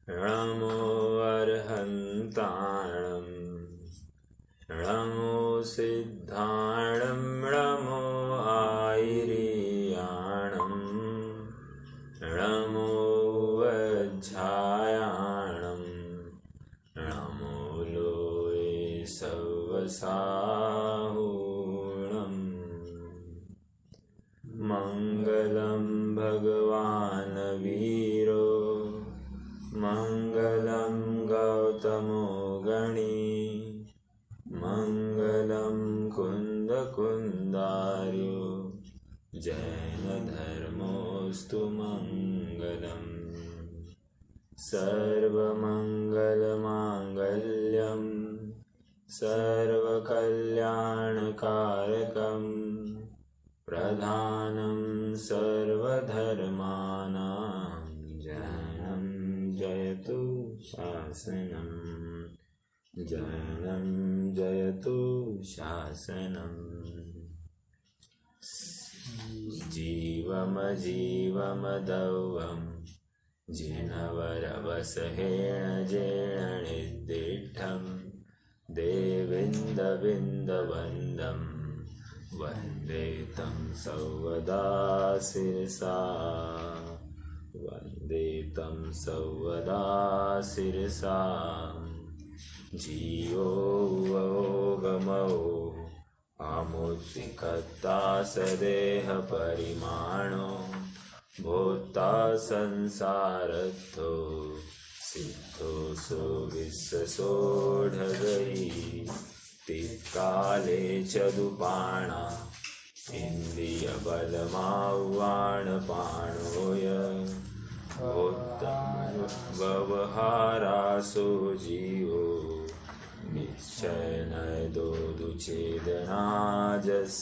नमो अर्हन्ताणं नमो सिद्धाणं नमो आयर्याणं नमो वज्झायाणं नमो लोये सवसाहूणम् मङ्गलं भगवान् वीरो मङ्गलं गौतमो गणी मङ्गलं कुन्दकुन्दार्यो जैनधर्मोऽस्तु मङ्गलम् सर्वमङ्गलमाङ्गल्यं सर्वकल्याणकारकं प्रधानं सर्वधर्माणां जैनं जयतु शासनम् जैनं जयतु शासनम् जीवमजीवमदौवं जिनवरवसहेण जेण निर्दिष्टं देविन्दविन्दवन्दं वन्दे तं सर्वदा शिरसा वन्दे तं सर्वदा शिरसा जीवो गमो आमुक्तिकर्ता सदेह परिमाणो भोक्ता संसारस्थो सिद्धो सुविश्वसोढगरी तिक्काले चदुपाणा इन्द्रियबलमाह्वाणपाणोय व्यवहारासो जीवो निश्चयनदोदुचेदनाजस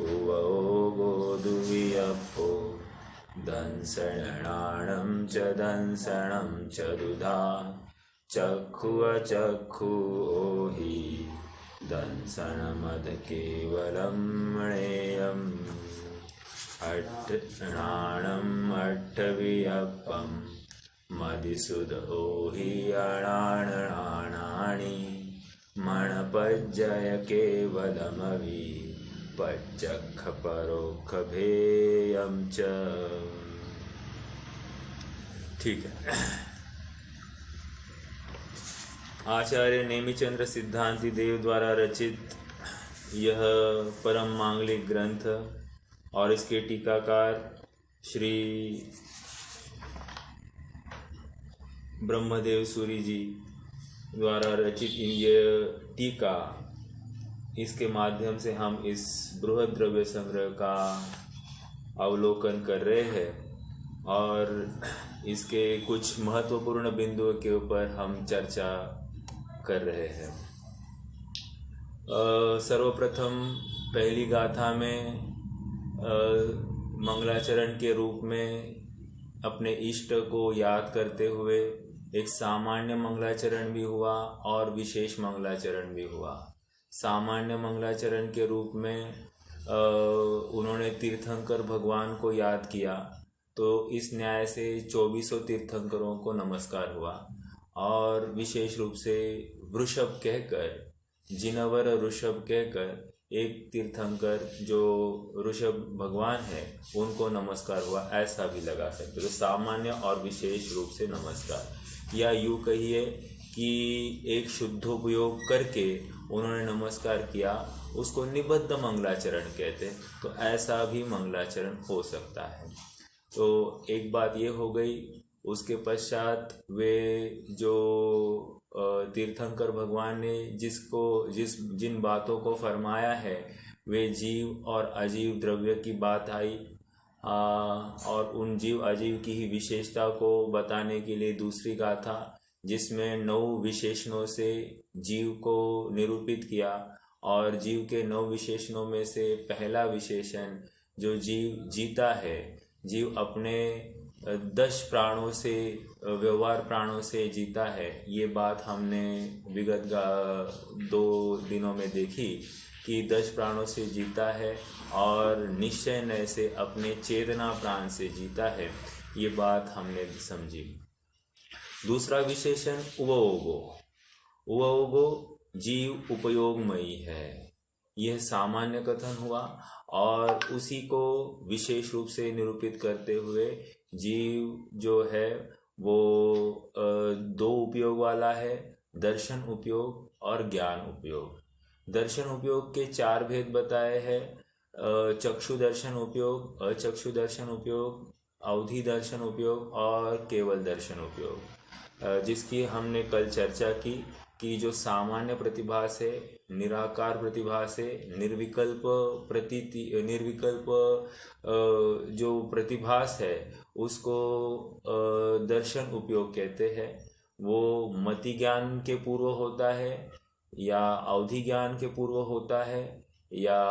उवो गोदुवियप्पो दंसणाणं च दंसणं च दुधा चक्षु अचक्षु ओहि दंसनमदकेवलं मणेयम् अट्टणाणम् अट्टवियप्पं मदिसुदोहि अणाणानि मणपज्जय केवलमवि पच्चक्ख परोक्षभेयं च। ठीक है। आचार्य नेमिचंद्र सिद्धांति देव द्वारा रचित यह परम मांगलिक ग्रंथ और इसके टीकाकार श्री ब्रह्मदेव सूरी जी द्वारा रचित यह टीका, इसके माध्यम से हम इस बृहद द्रव्य संग्रह का अवलोकन कर रहे हैं और इसके कुछ महत्वपूर्ण बिंदुओं के ऊपर हम चर्चा कर रहे हैं। सर्वप्रथम पहली गाथा में मंगलाचरण के रूप में अपने इष्ट को याद करते हुए एक सामान्य मंगलाचरण भी हुआ और विशेष मंगलाचरण भी हुआ। सामान्य मंगलाचरण के रूप में उन्होंने तीर्थंकर भगवान को याद किया, तो इस न्याय से 2400 तीर्थंकरों को नमस्कार हुआ। और विशेष रूप से वृषभ कहकर, जिनवर ऋषभ कहकर एक तीर्थंकर जो ऋषभ भगवान है उनको नमस्कार हुआ, ऐसा भी लगा सकते। तो सामान्य और विशेष रूप से नमस्कार, या यूँ कहिए कि एक शुद्धोपयोग करके उन्होंने नमस्कार किया, उसको निबद्ध मंगलाचरण कहते। तो ऐसा भी मंगलाचरण हो सकता है। तो एक बात ये हो गई। उसके पश्चात वे जो तीर्थंकर भगवान ने जिन बातों को फरमाया है, वे जीव और अजीव द्रव्य की बात आई और उन जीव अजीव की ही विशेषता को बताने के लिए दूसरी गाथा, जिसमें 9 विशेषणों से जीव को निरूपित किया। और जीव के 9 विशेषणों में से पहला विशेषण जो जीव जीता है, जीव अपने 10 प्राणों से, व्यवहार प्राणों से जीता है। ये बात हमने विगत 2 दिनों में देखी कि 10 प्राणों से जीता है और निश्चय नय से अपने चेतना प्राण से जीता है। ये बात हमने समझी। दूसरा विशेषण उपयोगो, उपयोगो जीव उपयोगमयी है, यह सामान्य कथन हुआ। और उसी को विशेष रूप से निरूपित करते हुए जीव जो है वो दो उपयोग वाला है, दर्शन उपयोग और ज्ञान उपयोग। दर्शन उपयोग के चार भेद बताए हैं, चक्षु दर्शन उपयोग, अचक्षु दर्शन उपयोग, अवधि दर्शन उपयोग और केवल दर्शन उपयोग, जिसकी हमने कल चर्चा की कि जो सामान्य प्रतिभास है, निराकार प्रतिभास है, निर्विकल्प निर्विकल्प जो प्रतिभास है उसको दर्शन उपयोग कहते हैं। वो मति ज्ञान के पूर्व होता है या अवधि ज्ञान के पूर्व होता है या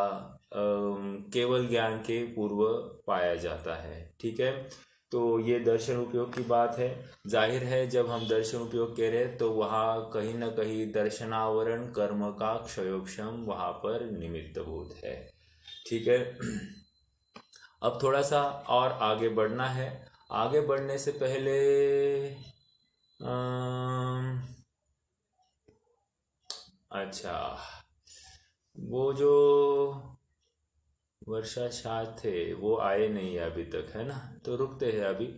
केवल ज्ञान के पूर्व पाया जाता है। ठीक है, तो ये दर्शन उपयोग की बात है। जाहिर है जब हम दर्शन उपयोग कह रहे हैं तो वहाँ कहीं ना कहीं दर्शनावरण कर्म का क्षयोक्षम वहाँ पर निमित्तभूत है। ठीक है, अब थोड़ा सा और आगे बढ़ना है। आगे बढ़ने से पहले अच्छा, वो जो वर्षा शाह थे वो आए नहीं अभी तक, है ना, तो रुकते हैं अभी।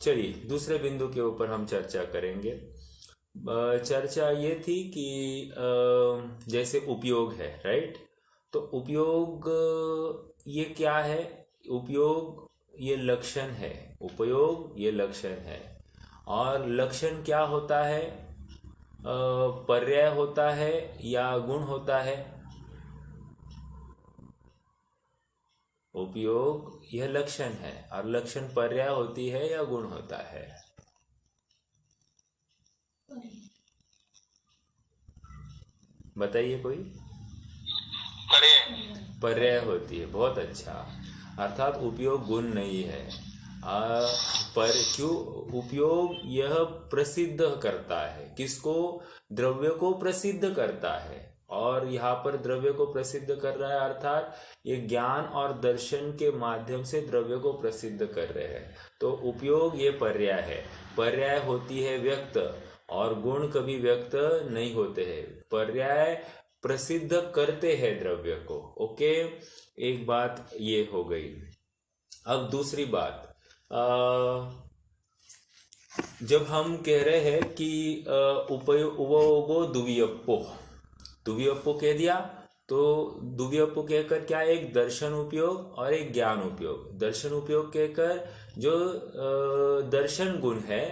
चलिए दूसरे बिंदु के ऊपर हम चर्चा करेंगे। चर्चा ये थी कि जैसे उपयोग है, राइट, तो उपयोग ये क्या है? उपयोग ये लक्षण है, उपयोग ये लक्षण है। और लक्षण क्या होता है? पर्याय होता है या गुण होता है? उपयोग यह लक्षण है और लक्षण पर्याय होती है या गुण होता है? बताइए कोई। पर्याय होती है, बहुत अच्छा। अर्थात उपयोग गुण नहीं है। पर क्यों? उपयोग यह प्रसिद्ध करता है, किसको? द्रव्य को प्रसिद्ध करता है। और यहाँ पर द्रव्य को प्रसिद्ध कर रहा है अर्थात ये ज्ञान और दर्शन के माध्यम से द्रव्य को प्रसिद्ध कर रहे हैं। तो उपयोग ये पर्याय है। पर्याय होती है व्यक्त और गुण कभी व्यक्त नहीं होते हैं। पर्याय प्रसिद्ध करते हैं द्रव्य को। ओके, एक बात ये हो गई। अब दूसरी बात, जब हम कह रहे हैं कि उपयोगो द्वियप्पो, द्वियप्पो कह दिया तो द्वियप्पो कहकर क्या, एक दर्शन उपयोग और एक ज्ञान उपयोग। दर्शन उपयोग कहकर जो दर्शन गुण है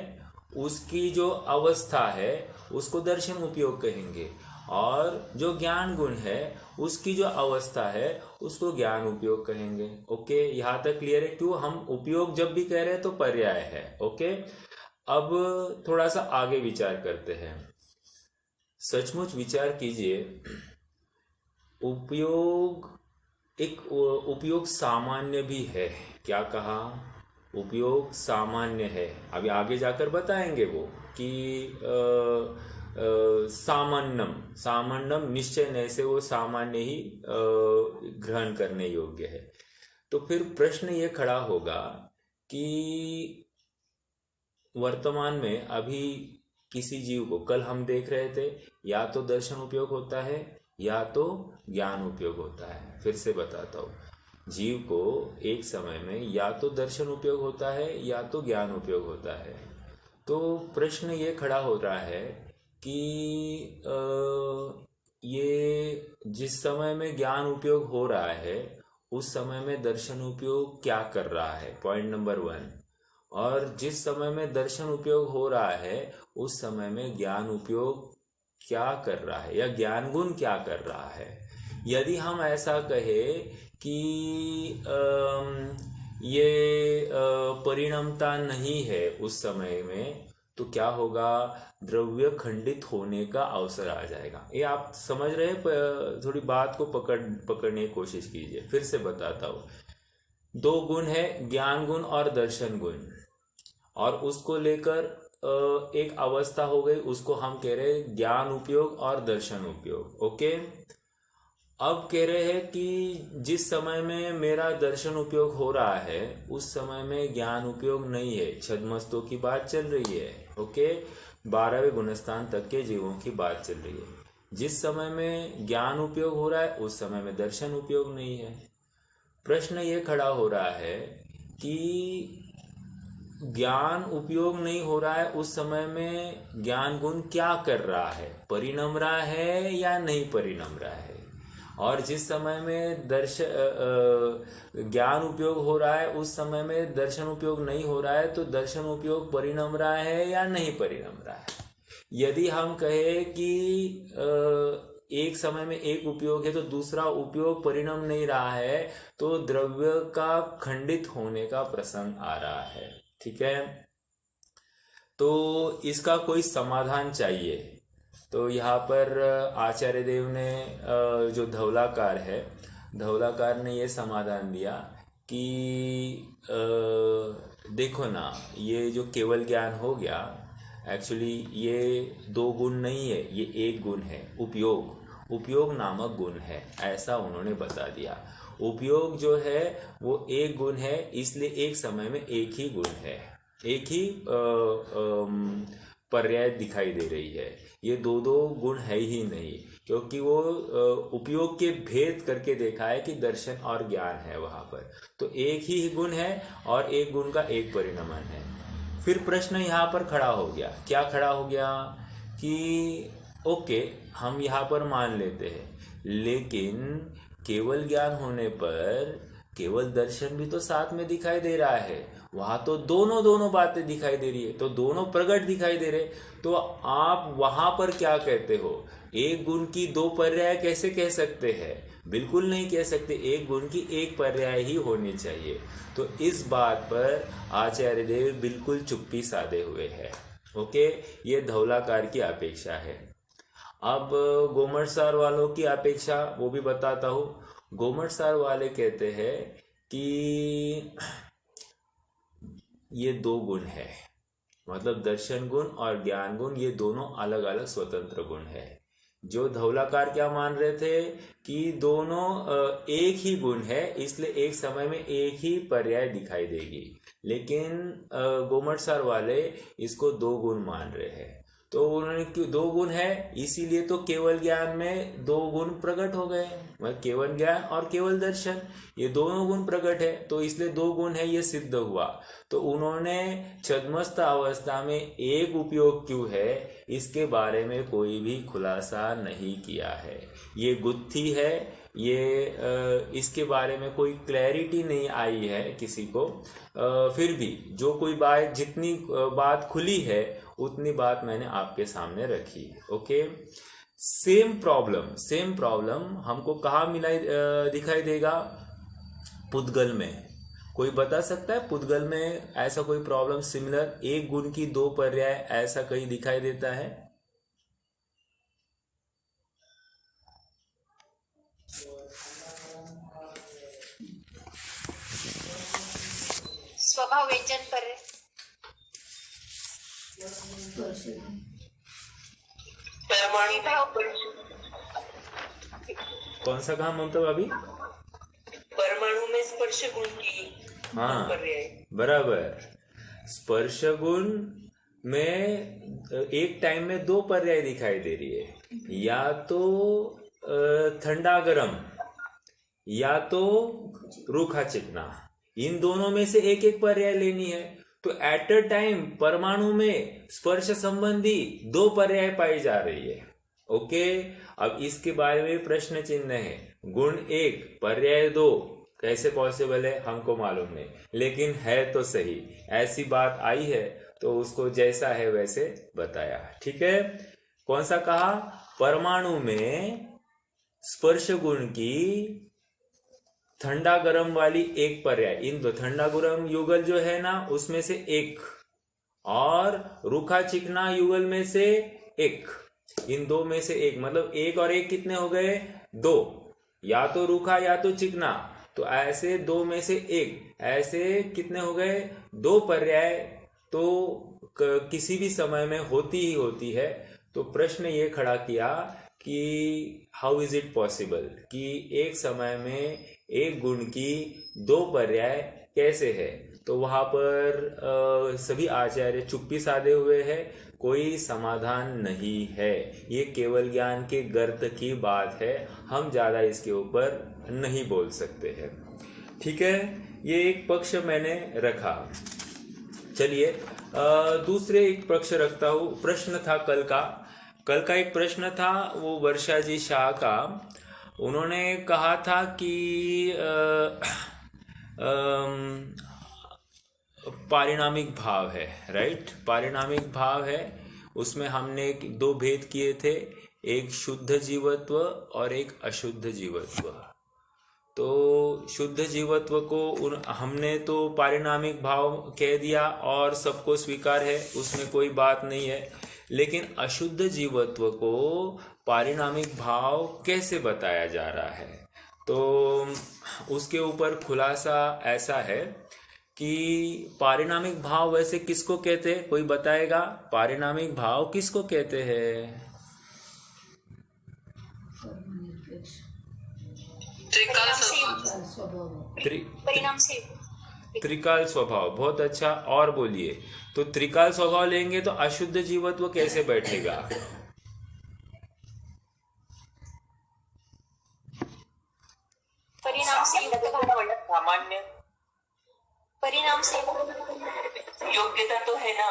उसकी जो अवस्था है उसको दर्शन उपयोग कहेंगे, और जो ज्ञान गुण है उसकी जो अवस्था है उसको ज्ञान उपयोग कहेंगे। ओके, यहाँ तक क्लियर है? क्यों हम उपयोग जब भी कह रहे हैं तो पर्याय है। ओके, अब थोड़ा सा आगे विचार करते हैं। सचमुच विचार कीजिए, उपयोग एक उपयोग सामान्य भी है। क्या कहा? उपयोग सामान्य है। अभी आगे जाकर बताएंगे वो कि सामान्यम, सामान्यम निश्चय नहीं से वो सामान्य ही ग्रहण करने योग्य है। तो फिर प्रश्न ये खड़ा होगा कि वर्तमान में अभी किसी जीव को, कल हम देख रहे थे, या तो दर्शन उपयोग होता है या तो ज्ञान उपयोग होता है। फिर से बताता हूँ, जीव को एक समय में या तो दर्शन उपयोग होता है या तो ज्ञान उपयोग होता है। तो प्रश्न ये खड़ा हो रहा है कि ये जिस समय में ज्ञान उपयोग हो रहा है उस समय में दर्शन उपयोग क्या कर रहा है, पॉइंट नंबर 1। और जिस समय में दर्शन उपयोग हो रहा है उस समय में ज्ञान उपयोग क्या कर रहा है या ज्ञान गुण क्या कर रहा है। यदि हम ऐसा कहें कि ये परिणमता नहीं है उस समय में, तो क्या होगा? द्रव्य खंडित होने का अवसर आ जाएगा। ये आप समझ रहे हैं? थोड़ी बात को पकड़ने की कोशिश कीजिए। फिर से बताता हूँ, दो गुण है, ज्ञान गुण और दर्शन गुण, और उसको लेकर एक अवस्था हो गई, उसको हम कह रहे हैं ज्ञान उपयोग और दर्शन उपयोग। ओके, अब कह रहे हैं कि जिस समय में मेरा दर्शन उपयोग हो रहा है उस समय में ज्ञान उपयोग नहीं है। छद्मस्तों की बात चल रही है। ओके, 12वें गुणस्थान तक के जीवों की बात चल रही है। जिस समय में ज्ञान उपयोग हो रहा है उस समय में दर्शन उपयोग नहीं है। प्रश्न ये खड़ा हो रहा है कि ज्ञान उपयोग नहीं हो रहा है उस समय में ज्ञान गुण क्या कर रहा है, परिणम रहा है या नहीं परिणम रहा है। और जिस समय में ज्ञान उपयोग हो रहा है उस समय में दर्शन उपयोग नहीं हो रहा है, तो दर्शन उपयोग परिणम रहा है या नहीं परिणम रहा है। यदि हम कहें कि एक समय में एक उपयोग है तो दूसरा उपयोग परिणम नहीं रहा है, तो द्रव्य का खंडित होने का प्रसंग आ रहा है। ठीक है, तो इसका कोई समाधान चाहिए। तो यहाँ पर आचार्य देव ने जो धवलाकार है, धवलाकार ने ये समाधान दिया कि देखो ना, ये जो केवल ज्ञान हो गया, एक्चुअली ये 2 गुण नहीं है, ये एक गुण है, उपयोग नामक गुण है, ऐसा उन्होंने बता दिया। उपयोग जो है वो एक गुण है, इसलिए एक समय में एक ही गुण है, एक ही पर्याय दिखाई दे रही है। ये दो गुण है ही नहीं, क्योंकि वो उपयोग के भेद करके देखा है कि दर्शन और ज्ञान है वहां पर, तो एक ही गुण है और एक गुण का एक परिणमन है। फिर प्रश्न यहाँ पर खड़ा हो गया, क्या खड़ा हो गया कि ओके, हम यहाँ पर मान लेते हैं, लेकिन केवल ज्ञान होने पर केवल दर्शन भी तो साथ में दिखाई दे रहा है, वहां तो दोनों बातें दिखाई दे रही है, तो दोनों प्रकट दिखाई दे रहे। तो आप वहां पर क्या कहते हो, एक गुण की 2 पर्याय कैसे कह सकते हैं? बिल्कुल नहीं कह सकते, एक गुण की एक पर्याय ही होनी चाहिए। तो इस बात पर आचार्य देव बिल्कुल चुप्पी साधे हुए हैं। ओके, ये धवलाकार की अपेक्षा है। अब गोमटसार वालों की अपेक्षा वो भी बताता हूँ। गोमटसार वाले कहते हैं कि ये 2 गुण है, मतलब दर्शन गुण और ज्ञान गुण, ये दोनों अलग अलग स्वतंत्र गुण है। जो धवलाकार क्या मान रहे थे कि दोनों एक ही गुण है, इसलिए एक समय में एक ही पर्याय दिखाई देगी, लेकिन गोमटसार वाले इसको 2 गुण मान रहे हैं। तो उन्होंने क्यों 2 गुण है, इसीलिए तो केवल ज्ञान में 2 गुण प्रकट हो गए, मतलब केवल ज्ञान और केवल दर्शन, ये दोनों गुण प्रकट है, तो इसलिए 2 गुण है, ये सिद्ध हुआ। तो उन्होंने छद्मस्त अवस्था में एक उपयोग क्यों है, इसके बारे में कोई भी खुलासा नहीं किया है। ये गुत्थी है, ये इसके बारे में कोई क्लैरिटी नहीं आई है किसी को। फिर भी जो कोई बात, जितनी बात खुली है उतनी बात मैंने आपके सामने रखी। ओके, सेम प्रॉब्लम हमको कहाँ मिला दिखाई देगा? पुद्गल में। कोई बता सकता है पुद्गल में ऐसा कोई प्रॉब्लम सिमिलर, एक गुण की 2 पर्याय, ऐसा कहीं दिखाई देता है? स्वभाव व्यंजन पर कौन सा काम मतलब अभी? परमाणु में स्पर्श गुण की, हाँ बराबर, स्पर्श गुण में एक टाइम में 2 पर्याय दिखाई दे रही है, या तो ठंडा गरम या तो रूखा चिकना, इन दोनों में से एक एक पर्याय लेनी है। तो एट अ टाइम परमाणु में स्पर्श संबंधी 2 पर्याय पाई जा रही है। ओके, अब इसके बारे में प्रश्न चिन्ह है, गुण 1 पर्याय 2 कैसे पॉसिबल है हमको मालूम नहीं, लेकिन है तो सही, ऐसी बात आई है तो उसको जैसा है वैसे बताया। ठीक है, कौन सा कहा? परमाणु में स्पर्श गुण की ठंडा गरम वाली एक पर्याय, इन दो ठंडा गरम युगल जो है ना उसमें से एक, और रूखा चिकना युगल में से एक, इन 2 में से एक, मतलब 1 और 1 कितने हो गए? 2, या तो रूखा या तो चिकना, तो ऐसे 2 में से एक, ऐसे कितने हो गए? 2 पर्याय तो किसी भी समय में होती ही होती है। तो प्रश्न ये खड़ा किया कि हाउ इज इट पॉसिबल कि एक समय में एक गुण की 2 पर्याय कैसे है? तो वहां पर सभी आचार्य चुप्पी साधे हुए हैं, कोई समाधान नहीं है। ये केवल ज्ञान के गर्त की बात है, हम ज़्यादा इसके ऊपर नहीं बोल सकते हैं। ठीक है, ये एक पक्ष मैंने रखा। चलिए दूसरे एक पक्ष रखता हूँ। प्रश्न था कल का एक प्रश्न था, वो वर्षा जी शाह का। उन्होंने कहा था कि पारिणामिक भाव है, राइट? पारिणामिक भाव है, उसमें हमने दो भेद किए थे, एक शुद्ध जीवत्व और एक अशुद्ध जीवत्व। तो शुद्ध जीवत्व को हमने तो पारिणामिक भाव कह दिया और सबको स्वीकार है, उसमें कोई बात नहीं है। लेकिन अशुद्ध जीवत्व को पारिणामिक भाव कैसे बताया जा रहा है? तो उसके ऊपर खुलासा ऐसा है कि पारिणामिक भाव वैसे किसको कहते हैं? कोई बताएगा पारिणामिक भाव किसको कहते हैं? त्रिकाल स्वभाव। बहुत अच्छा, और बोलिए। तो त्रिकाल स्वभाव लेंगे तो अशुद्ध जीवत्व कैसे बैठेगा? परिणाम से सामान्य परिणाम से योग्यता तो है ना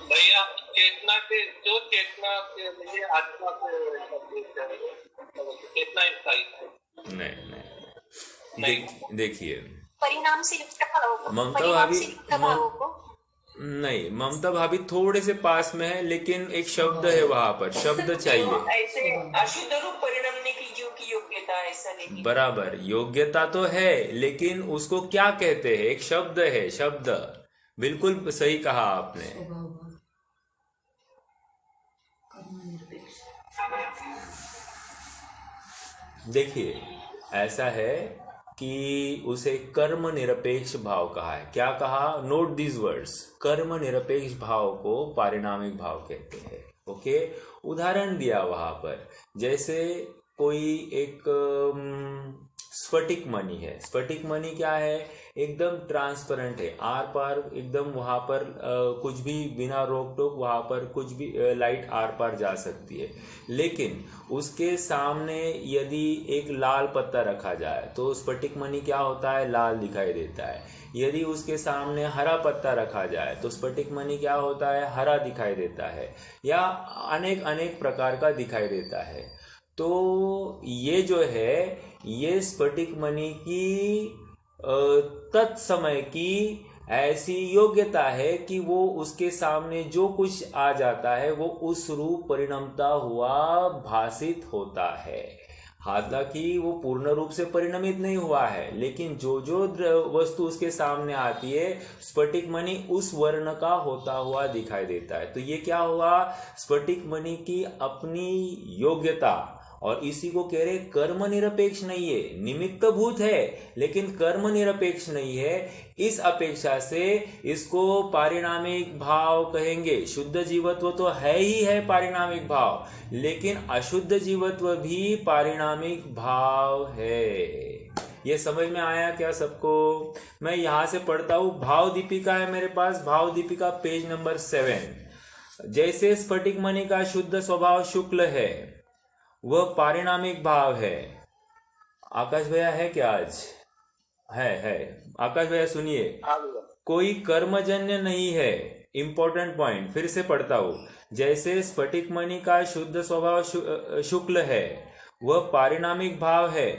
भैया। चेतना के जो चेतना के लिए आत्मा को चेतना स्थायी है। नहीं, देखिए परिणाम से ममता भाभी नहीं, ममता भाभी थोड़े से पास में है, लेकिन एक शब्द है वहां पर, शब्द चाहिए। ऐसे अशुद्ध रूप परिणमने की जो की योग्यता, ऐसा नहीं। बराबर, योग्यता तो है, लेकिन उसको क्या कहते हैं? एक शब्द है, शब्द। बिल्कुल सही कहा आपने। देखिए ऐसा है कि उसे कर्म निरपेक्ष भाव कहा है। क्या कहा? Note this words. कर्म निरपेक्ष भाव को पारिणामिक भाव कहते हैं। ओके, उदाहरण दिया वहां पर, जैसे कोई एक स्फटिक मणि है। स्फटिक मणि क्या है? एकदम ट्रांसपेरेंट है, आर पार एकदम, वहां पर कुछ भी बिना रोक टोक वहां पर कुछ भी लाइट आर पार जा सकती है। लेकिन उसके सामने यदि एक लाल पत्ता रखा जाए तो स्फटिक मणि क्या होता है? लाल दिखाई देता है। यदि उसके सामने हरा पत्ता रखा जाए तो स्फटिक मणि क्या होता है? हरा दिखाई देता है, या अनेक अनेक प्रकार का दिखाई देता है। तो ये जो है, ये स्फटिक मणि की तत्समय की ऐसी योग्यता है कि वो उसके सामने जो कुछ आ जाता है वो उस रूप परिणमता हुआ भासित होता है। हालांकि वो पूर्ण रूप से परिणमित नहीं हुआ है, लेकिन जो जो वस्तु उसके सामने आती है, स्फटिक मणि उस वर्ण का होता हुआ दिखाई देता है। तो ये क्या हुआ? स्फटिक मणि की अपनी योग्यता, और इसी को कह रहे कर्म निरपेक्ष नहीं है, निमित्त भूत है लेकिन कर्म निरपेक्ष नहीं है। इस अपेक्षा से इसको पारिणामिक भाव कहेंगे। शुद्ध जीवत्व तो है ही है पारिणामिक भाव, लेकिन अशुद्ध जीवत्व भी पारिणामिक भाव है। ये समझ में आया क्या सबको? मैं यहां से पढ़ता हूं। भाव दीपिका है मेरे पास, भाव दीपिका पेज नंबर 7। जैसे स्फटिक मणि का शुद्ध स्वभाव शुक्ल है, वह पारिणामिक भाव है। आकाश भैया है क्या आज? है। आकाश भैया सुनिए, कोई कर्मजन्य नहीं है। इंपॉर्टेंट पॉइंट फिर से पढ़ता हूं। जैसे स्फटिक मणि का शुद्ध स्वभाव शुक्ल है, वह पारिणामिक भाव है,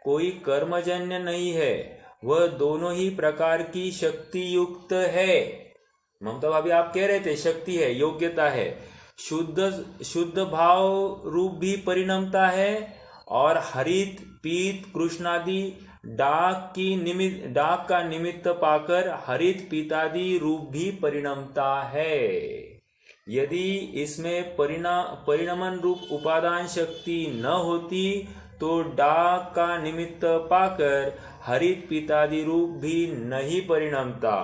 कोई कर्मजन्य नहीं है, वह दोनों ही प्रकार की शक्ति युक्त है। ममता भाभी आप कह रहे थे शक्ति है, योग्यता है। शुद्ध भाव रूप भी परिणमता है, और हरित, पीत, कृष्णादि डाक का निमित्त पाकर हरित पीतादि रूप भी परिणमता है। यदि इसमें परिणमन रूप उपादान शक्ति न होती तो डाक का निमित्त पाकर हरित पीतादि रूप भी नहीं परिणमता,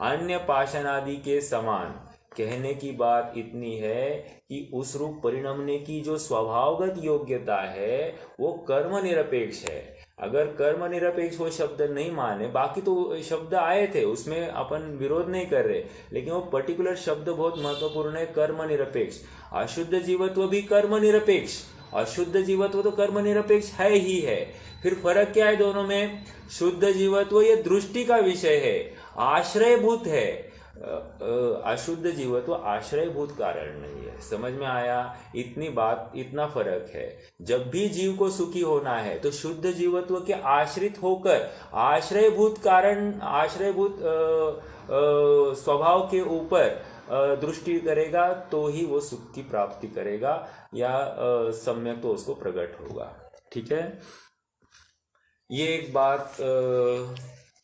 अन्य पाषाणादि के समान। कहने की बात इतनी है कि उस रूप परिणमने की जो स्वभावगत योग्यता है वो कर्म निरपेक्ष है। अगर कर्म निरपेक्ष वो शब्द नहीं माने, बाकी तो शब्द आए थे उसमें अपन विरोध नहीं कर रहे, लेकिन वो पर्टिकुलर शब्द बहुत महत्वपूर्ण है, कर्म निरपेक्ष। अशुद्ध जीवत्व भी कर्म निरपेक्ष, अशुद्ध जीवत्व तो कर्म निरपेक्ष है ही है। फिर फर्क क्या है दोनों में? शुद्ध जीवत्व ये दृष्टि का विषय है, आश्रयभूत है। अशुद्ध जीवत्व आश्रयभूत कारण नहीं है। समझ में आया? इतनी बात, इतना फर्क है। जब भी जीव को सुखी होना है तो शुद्ध जीवत्व के आश्रित होकर आश्रयभूत कारण, आश्रयभूत स्वभाव के ऊपर दृष्टि करेगा तो ही वो सुख की प्राप्ति करेगा, या सम्यक तो उसको प्रकट होगा। ठीक है, ये एक बात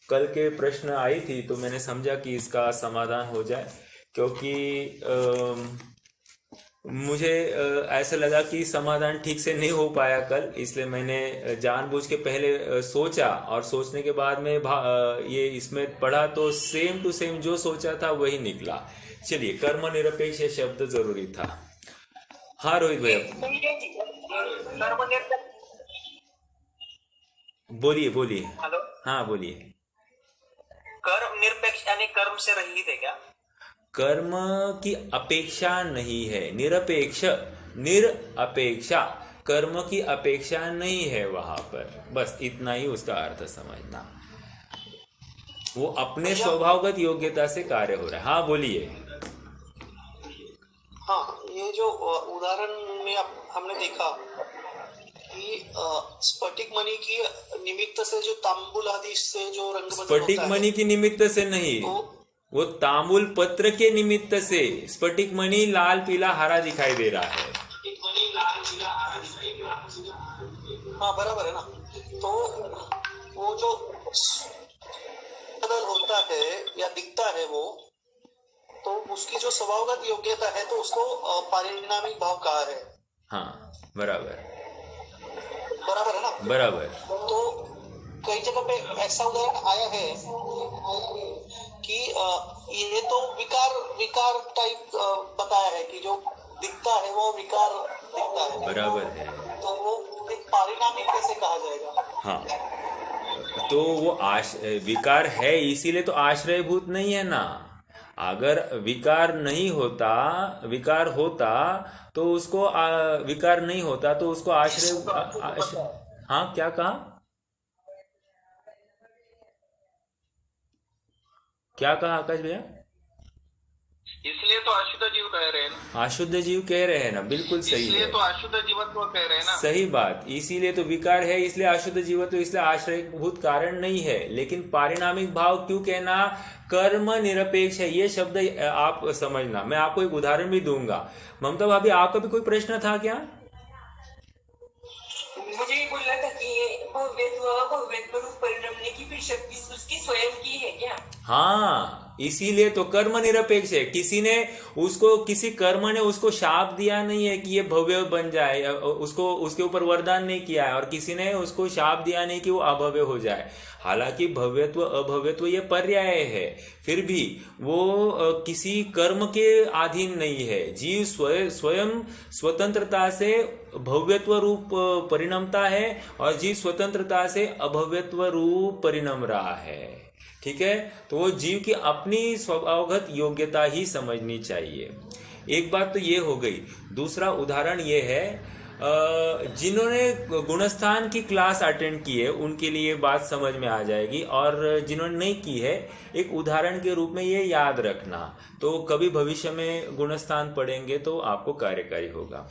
कल के प्रश्न आई थी तो मैंने समझा कि इसका समाधान हो जाए, क्योंकि मुझे ऐसा लगा कि समाधान ठीक से नहीं हो पाया कल, इसलिए मैंने जानबूझ के पहले सोचा, और सोचने के बाद में ये इसमें पढ़ा तो सेम टू सेम जो सोचा था वही निकला। चलिए, कर्म निरपेक्ष ये शब्द जरूरी था। हाँ रोहित भैया बोलिए बोलिए। हेलो, हाँ बोलिए। कर्म निरपेक्ष यानी कर्म से रहित है क्या? कर्म की अपेक्षा नहीं है, निरपेक्ष, निरअपेक्षा, कर्म की अपेक्षा नहीं है वहां पर, बस इतना ही उसका अर्थ समझना। वो अपने स्वभावगत योग्यता से कार्य हो रहा है। हाँ बोलिए। हाँ, ये जो उदाहरण में हमने देखा कि स्फटिक मणि की निमित्त से जो तांबुल आदि से जो रंग बदल स्फटिक होता मणि है, की निमित्त से नहीं, वो तांबुल पत्र के निमित्त से। स्फटिक मणि लाल पीला हरा दिखाई दे रहा है। हाँ बराबर है ना। तो वो जो बदल होता है या दिखता है वो, तो उसकी जो स्वभावगत योग्यता है तो उसको पारिणामिक भाव कहा है। हाँ बराबर, बराबर है ना। बराबर। तो कई जगह पे ऐसा उदाहरण आया है कि ये तो विकार टाइप बताया है कि जो दिखता है वो विकार दिखता है। बराबर है। तो वो एक पारिणामिक कैसे कहा जाएगा? हाँ, तो वो विकार है इसीलिए तो आश्रयभूत नहीं है ना। अगर विकार नहीं होता, विकार होता तो उसको विकार नहीं होता तो उसको हाँ क्या कहा? क्या कहा आकाश भैया? इसलिए तो अशुद्ध जीव कह रहे हैं ना। अशुद्ध जीव कह रहे हैं ना, बिल्कुल सही है। इसलिए तो अशुद्ध जीवत्व कह रहे हैं ना। सही बात, इसीलिए तो विकार है, इसलिए अशुद्ध जीवत्व, इसलिए आश्रयभूत कारण नहीं है। लेकिन पारिणामिक भाव क्यों कहना? कर्म निरपेक्ष है, ये शब्द आप समझना। मैं आपको एक उदाहरण भी दूंगा। ममता भाभी, आपका भी कोई प्रश्न था क्या? मुझे ये बोलना था कि ये भव्यत्व रूप परिणमने की फिर शक्ति उसकी स्वयं की है क्या? हाँ, इसीलिए तो कर्म निरपेक्ष है। किसी ने उसको, किसी कर्म ने उसको शाप दिया नहीं है कि ये भव्य बन जाए, उसको उसके ऊपर वरदान नहीं किया है, और किसी ने उसको शाप दिया नहीं कि वो अभव्य हो जाए। हालांकि भव्यत्व अभव्यत्व ये पर्याय है, फिर भी वो किसी कर्म के अधीन नहीं है। जीव स्वयं स्वतंत्रता से भव्यत्व रूप परिणमता है, और जीव स्वतंत्रता से अभव्यत्व रूप परिणम रहा है। ठीक है, तो वो जीव की अपनी स्वभावगत योग्यता ही समझनी चाहिए। एक बात तो ये हो गई। दूसरा उदाहरण ये है, जिन्होंने गुणस्थान की क्लास अटेंड की है उनके लिए बात समझ में आ जाएगी, और जिन्होंने नहीं की है एक उदाहरण के रूप में ये याद रखना, तो कभी भविष्य में गुणस्थान पढ़ेंगे तो आपको कार्यकारी होगा।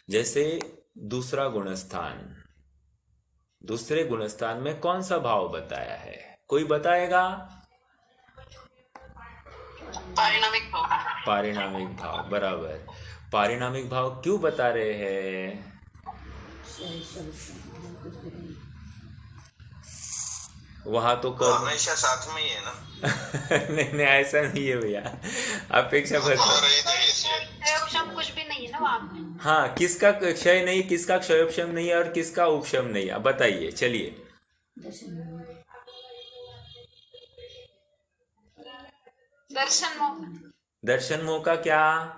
जैसे दूसरा गुणस्थान, दूसरे गुणस्थान में कौन सा भाव बताया है? कोई बताएगा? पारिणामिक भाव। पारिणामिक भाव, बराबर। पारिणामिक भाव क्यों बता रहे हैं? वहां तो हमेशा साथ में ही है ना। नहीं नहीं, ऐसा नहीं है भैया, अपेक्षा कुछ भी नहीं है ना वहाँ पे। हाँ, किसका क्षय नहीं, किसका क्षयोपशम नहीं है, और किसका उपशम नहीं है, बताइए। चलिए, दर्शन मोह। दर्शन मोह का क्या?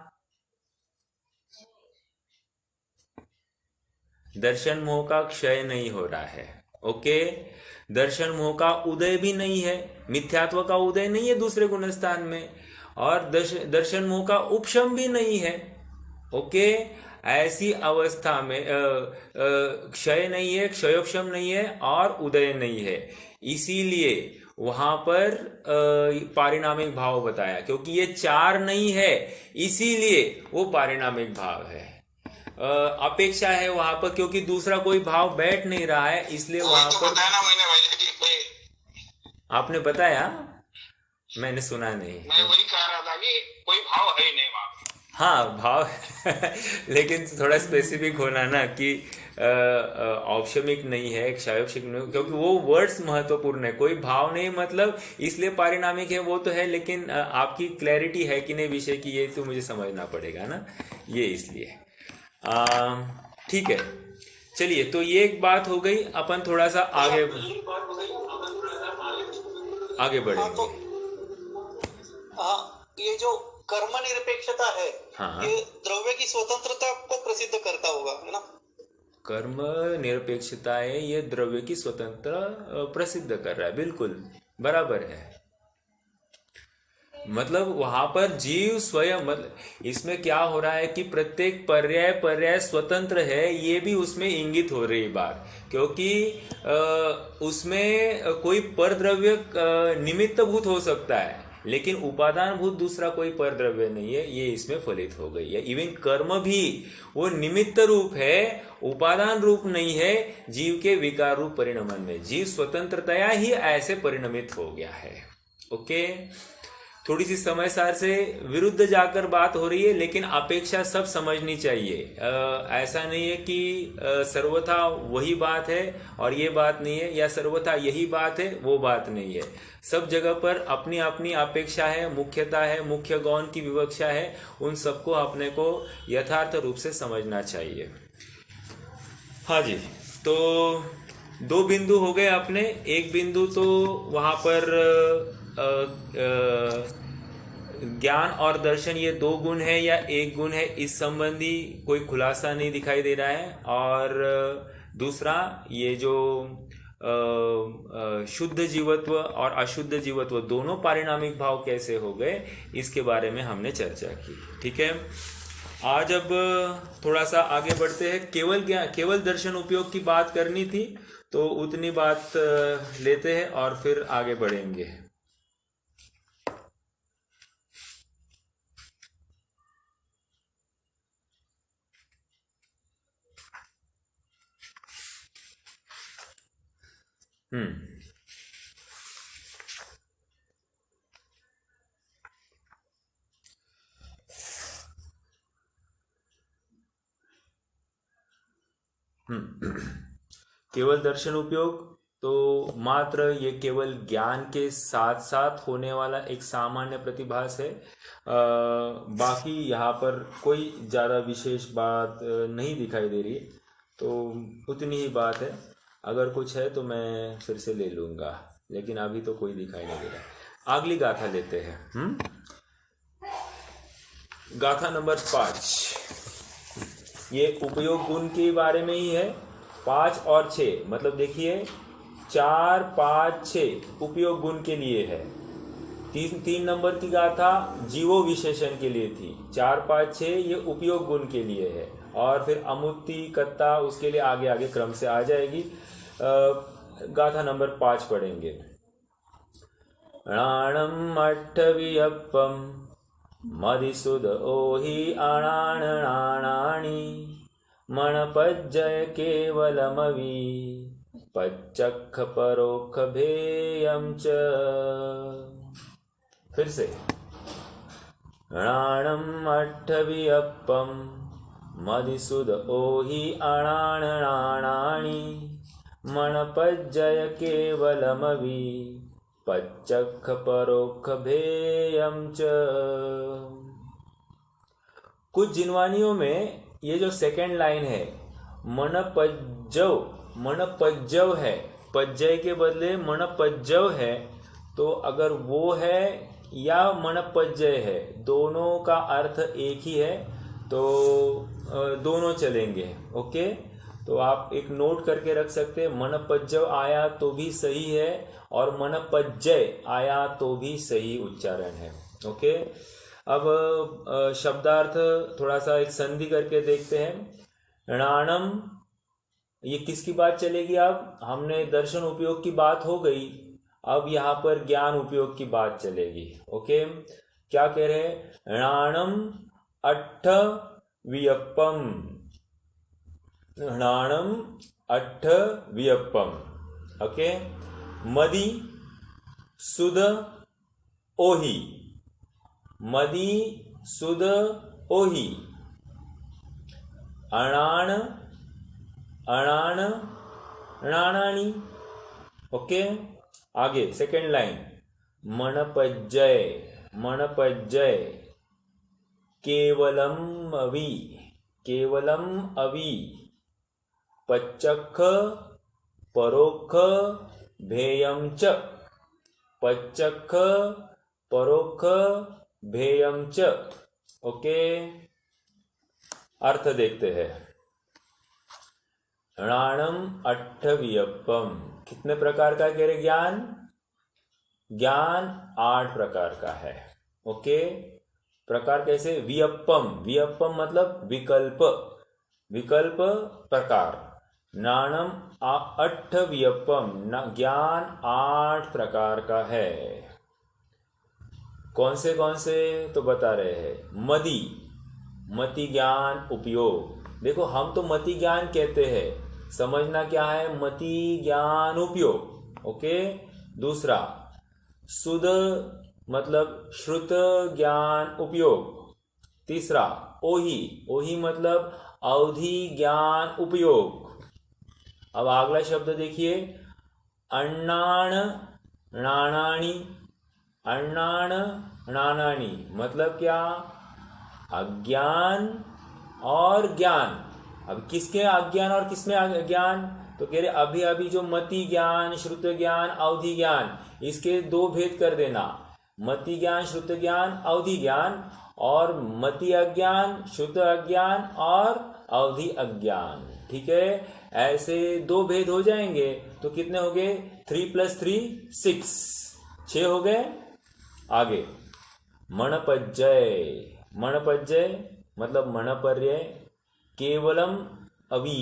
दर्शन मोह का क्षय नहीं हो रहा है। ओके, दर्शन मोह का उदय भी नहीं है, मिथ्यात्व का उदय नहीं है दूसरे गुणस्थान में, और दर्शन मोह का उपशम भी नहीं है। ओके, ऐसी अवस्था में क्षय नहीं है, क्षयोपशम नहीं है और उदय नहीं है। इसीलिए वहां पर पारिणामिक भाव बताया, क्योंकि ये चार नहीं है इसीलिए वो पारिणामिक भाव है। अपेक्षा है वहां पर, क्योंकि दूसरा कोई भाव बैठ नहीं रहा है, इसलिए वहां पर आपने बताया, मैंने सुना नहीं। मैं वही कह रहा था कि कोई भाव है ही नहीं वहां। हाँ, भाव लेकिन थोड़ा स्पेसिफिक होना ना कि औपशमिक नहीं है, क्षयोपशमिक नहीं, क्योंकि वो वर्ड्स महत्वपूर्ण है। कोई भाव नहीं मतलब इसलिए पारिणामिक है, वो तो है, लेकिन आपकी क्लैरिटी है कि नहीं विषय की, ये तो मुझे समझना पड़ेगा ना, ये इसलिए। ठीक है, चलिए, तो ये एक बात हो गई। अपन थोड़ा सा आगे बढ़ेंगे। हाँ, ये जो कर्म निरपेक्षता है, हाँ, ये द्रव्य की स्वतंत्रता को प्रसिद्ध करता होगा, है ना? कर्म निरपेक्षता है, ये द्रव्य की स्वतंत्रता प्रसिद्ध कर रहा है, बिल्कुल बराबर है। मतलब वहां पर जीव स्वयं, मतलब इसमें क्या हो रहा है कि प्रत्येक पर्याय स्वतंत्र है, ये भी उसमें इंगित हो रही बात, क्योंकि उसमें कोई परद्रव्य निमित्तभूत हो सकता है, लेकिन उपादान भूत दूसरा कोई परद्रव्य नहीं है, ये इसमें फलित हो गई है। इवन कर्म भी वो निमित्त रूप है, उपादान रूप नहीं है जीव के विकार रूप परिणमन में। जीव स्वतंत्रतया ही ऐसे परिणमित हो गया है। ओके, थोड़ी सी समय सार से विरुद्ध जाकर बात हो रही है, लेकिन अपेक्षा सब समझनी चाहिए। ऐसा नहीं है कि सर्वथा वही बात है और ये बात नहीं है, या सर्वथा यही बात है वो बात नहीं है। सब जगह पर अपनी अपनी अपेक्षा है, मुख्यता है, मुख्य गौण की विवक्षा है, उन सबको अपने को यथार्थ रूप से समझना चाहिए। हाँ जी, तो दो बिंदु हो गए अपने। एक बिंदु तो वहां पर ज्ञान और दर्शन ये दो गुण है या एक गुण है, इस संबंधी कोई खुलासा नहीं दिखाई दे रहा है। और दूसरा, ये जो शुद्ध जीवत्व और अशुद्ध जीवत्व दोनों पारिणामिक भाव कैसे हो गए, इसके बारे में हमने चर्चा की। ठीक है, आज अब थोड़ा सा आगे बढ़ते हैं। केवल दर्शन उपयोग की बात करनी थी, तो उतनी बात लेते हैं और फिर आगे बढ़ेंगे। केवल दर्शन उपयोग तो मात्र ये केवल ज्ञान के साथ साथ होने वाला एक सामान्य प्रतिभास है। बाकी यहाँ पर कोई ज़्यादा विशेष बात नहीं दिखाई दे रही है, तो उतनी ही बात है। अगर कुछ है तो मैं फिर से ले लूँगा, लेकिन अभी तो कोई दिखाई नहीं दे रहा। अगली गाथा लेते हैं। गाथा नंबर 5, ये उपयोग गुण के बारे में ही है। 5 और 6, मतलब देखिए 4, 5, 6 उपयोग गुण के लिए है। 3 नंबर की गाथा जीवो विशेषण के लिए थी। 4, 5, 6 ये उपयोग गुण के लिए है, और फिर अमुक्ति कत्ता उसके लिए आगे आगे क्रम से आ जाएगी। गाथा नंबर 5 पढ़ेंगे। णाणम अट्ठवियप्पम मदिसुद ओहि अणाणाणी मणपज्जय केवलमवि पच्चख परोक्ष भेयम च। फिर से, णाणम अट्ठवियप्पम मदिसुद ओहि अणाणाणी मणपज्जय केवलमवि पच्चख परोक्ष भेयम च। कुछ जिनवानियों में ये जो सेकेंड लाइन है, मनपज्जव है, पज्जय के बदले मनपज्जव है, तो अगर वो है या मनपज्जय है, दोनों का अर्थ एक ही है, तो दोनों चलेंगे। ओके, तो आप एक नोट करके रख सकते हैं, मनपज्जव आया तो भी सही है और मनपज्जय आया तो भी सही उच्चारण है। ओके, अब शब्दार्थ थोड़ा सा एक संधि करके देखते हैं। णाणम, ये किसकी बात चलेगी? अब हमने दर्शन उपयोग की बात हो गई, अब यहाँ पर ज्ञान उपयोग की बात चलेगी। ओके, क्या कह रहे हैं? णाणम अट्ठ वियप्पम, णाणम अट्ठ वियप्पम। ओके, मदि सुद ओही, मदि सुद ओही। अणाण अणाण णाणानी। ओके, आगे सेकेंड लाइन, मनपज्जय, मनपज्जय। केवलम अवि, केवलम अवि। पच्चख परोक्ष भेयम च, पच्चख परोक्ष भेयम च। ओके, अर्थ देखते हैं। णाणम अट्ठ वियप्पम, कितने प्रकार का कह रहे ज्ञान? ज्ञान 8 प्रकार का है। ओके, प्रकार कैसे? वियप्पम, वियप्पम मतलब विकल्प, विकल्प प्रकार। नाणम अट्ठ वियप्पम, ज्ञान 8 प्रकार का है। कौन से तो बता रहे हैं। मदि, मति ज्ञान उपयोग। देखो, हम तो मति ज्ञान कहते हैं, समझना क्या है? मति ज्ञान उपयोग। ओके, दूसरा सुध मतलब श्रुत ज्ञान उपयोग। तीसरा ओही, ओही मतलब अवधि ज्ञान उपयोग। अब अगला शब्द देखिए, अण्णाण णाणाणी, अण्णाण णाणाणी मतलब क्या? अज्ञान और ज्ञान। अब किसके अज्ञान और किसमें ज्ञान? तो कह रहे अभी अभी जो मति ज्ञान, श्रुत ज्ञान, अवधि ज्ञान, इसके 2 भेद कर देना। मति ज्ञान, श्रुत ज्ञान, अवधि ज्ञान, और मति अज्ञान, श्रुत अज्ञान और अवधि अज्ञान। ठीक है, ऐसे 2 भेद हो जाएंगे तो कितने हो गए? 3 + 3 6, 6 हो गए। आगे मणपज्जय, मणपज्जय मतलब मणपर्य। केवलम अवि,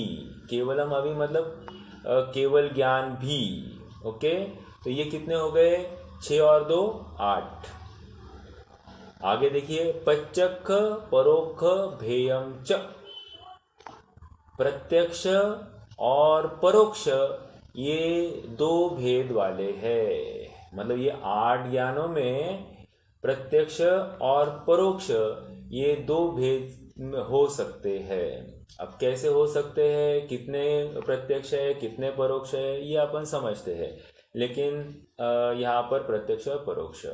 केवलम अवि मतलब केवल ज्ञान भी। ओके, तो ये कितने हो गए? 6 और 2 8। आगे देखिए, पच्चख परोक्ष भेयम च, प्रत्यक्ष और परोक्ष ये 2 भेद वाले हैं। मतलब ये 8 ज्ञानों में प्रत्यक्ष और परोक्ष ये 2 भेद हो सकते हैं। अब कैसे हो सकते हैं, कितने प्रत्यक्ष है कितने परोक्ष है, ये अपन समझते हैं, लेकिन यहाँ पर प्रत्यक्ष और परोक्ष।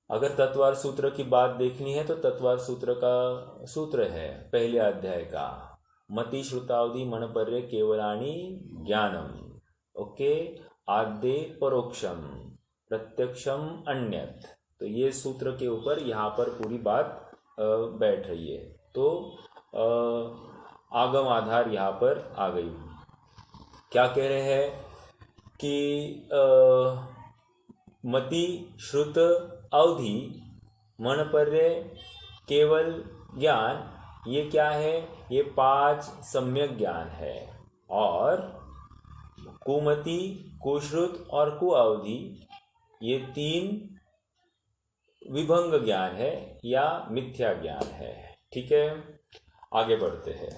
अगर तत्वार सूत्र की बात देखनी है तो तत्वार सूत्र का सूत्र है पहले अध्याय का, मति श्रुतावधि मणपर्य केवलानी ज्ञानम। ओके, आद्य परोक्षम प्रत्यक्षम अन्यत। तो ये सूत्र के ऊपर यहाँ पर पूरी बात बैठ रही है। तो आगम आधार यहाँ पर आ गई। क्या कह रहे हैं कि मति श्रुत अवधि मणपर्य केवल ज्ञान, ये क्या है? ये 5 सम्यक ज्ञान है। और कुमति, कुश्रुत और कुअवधि ये 3 विभंग ज्ञान है या मिथ्या ज्ञान है। ठीक है, आगे बढ़ते हैं।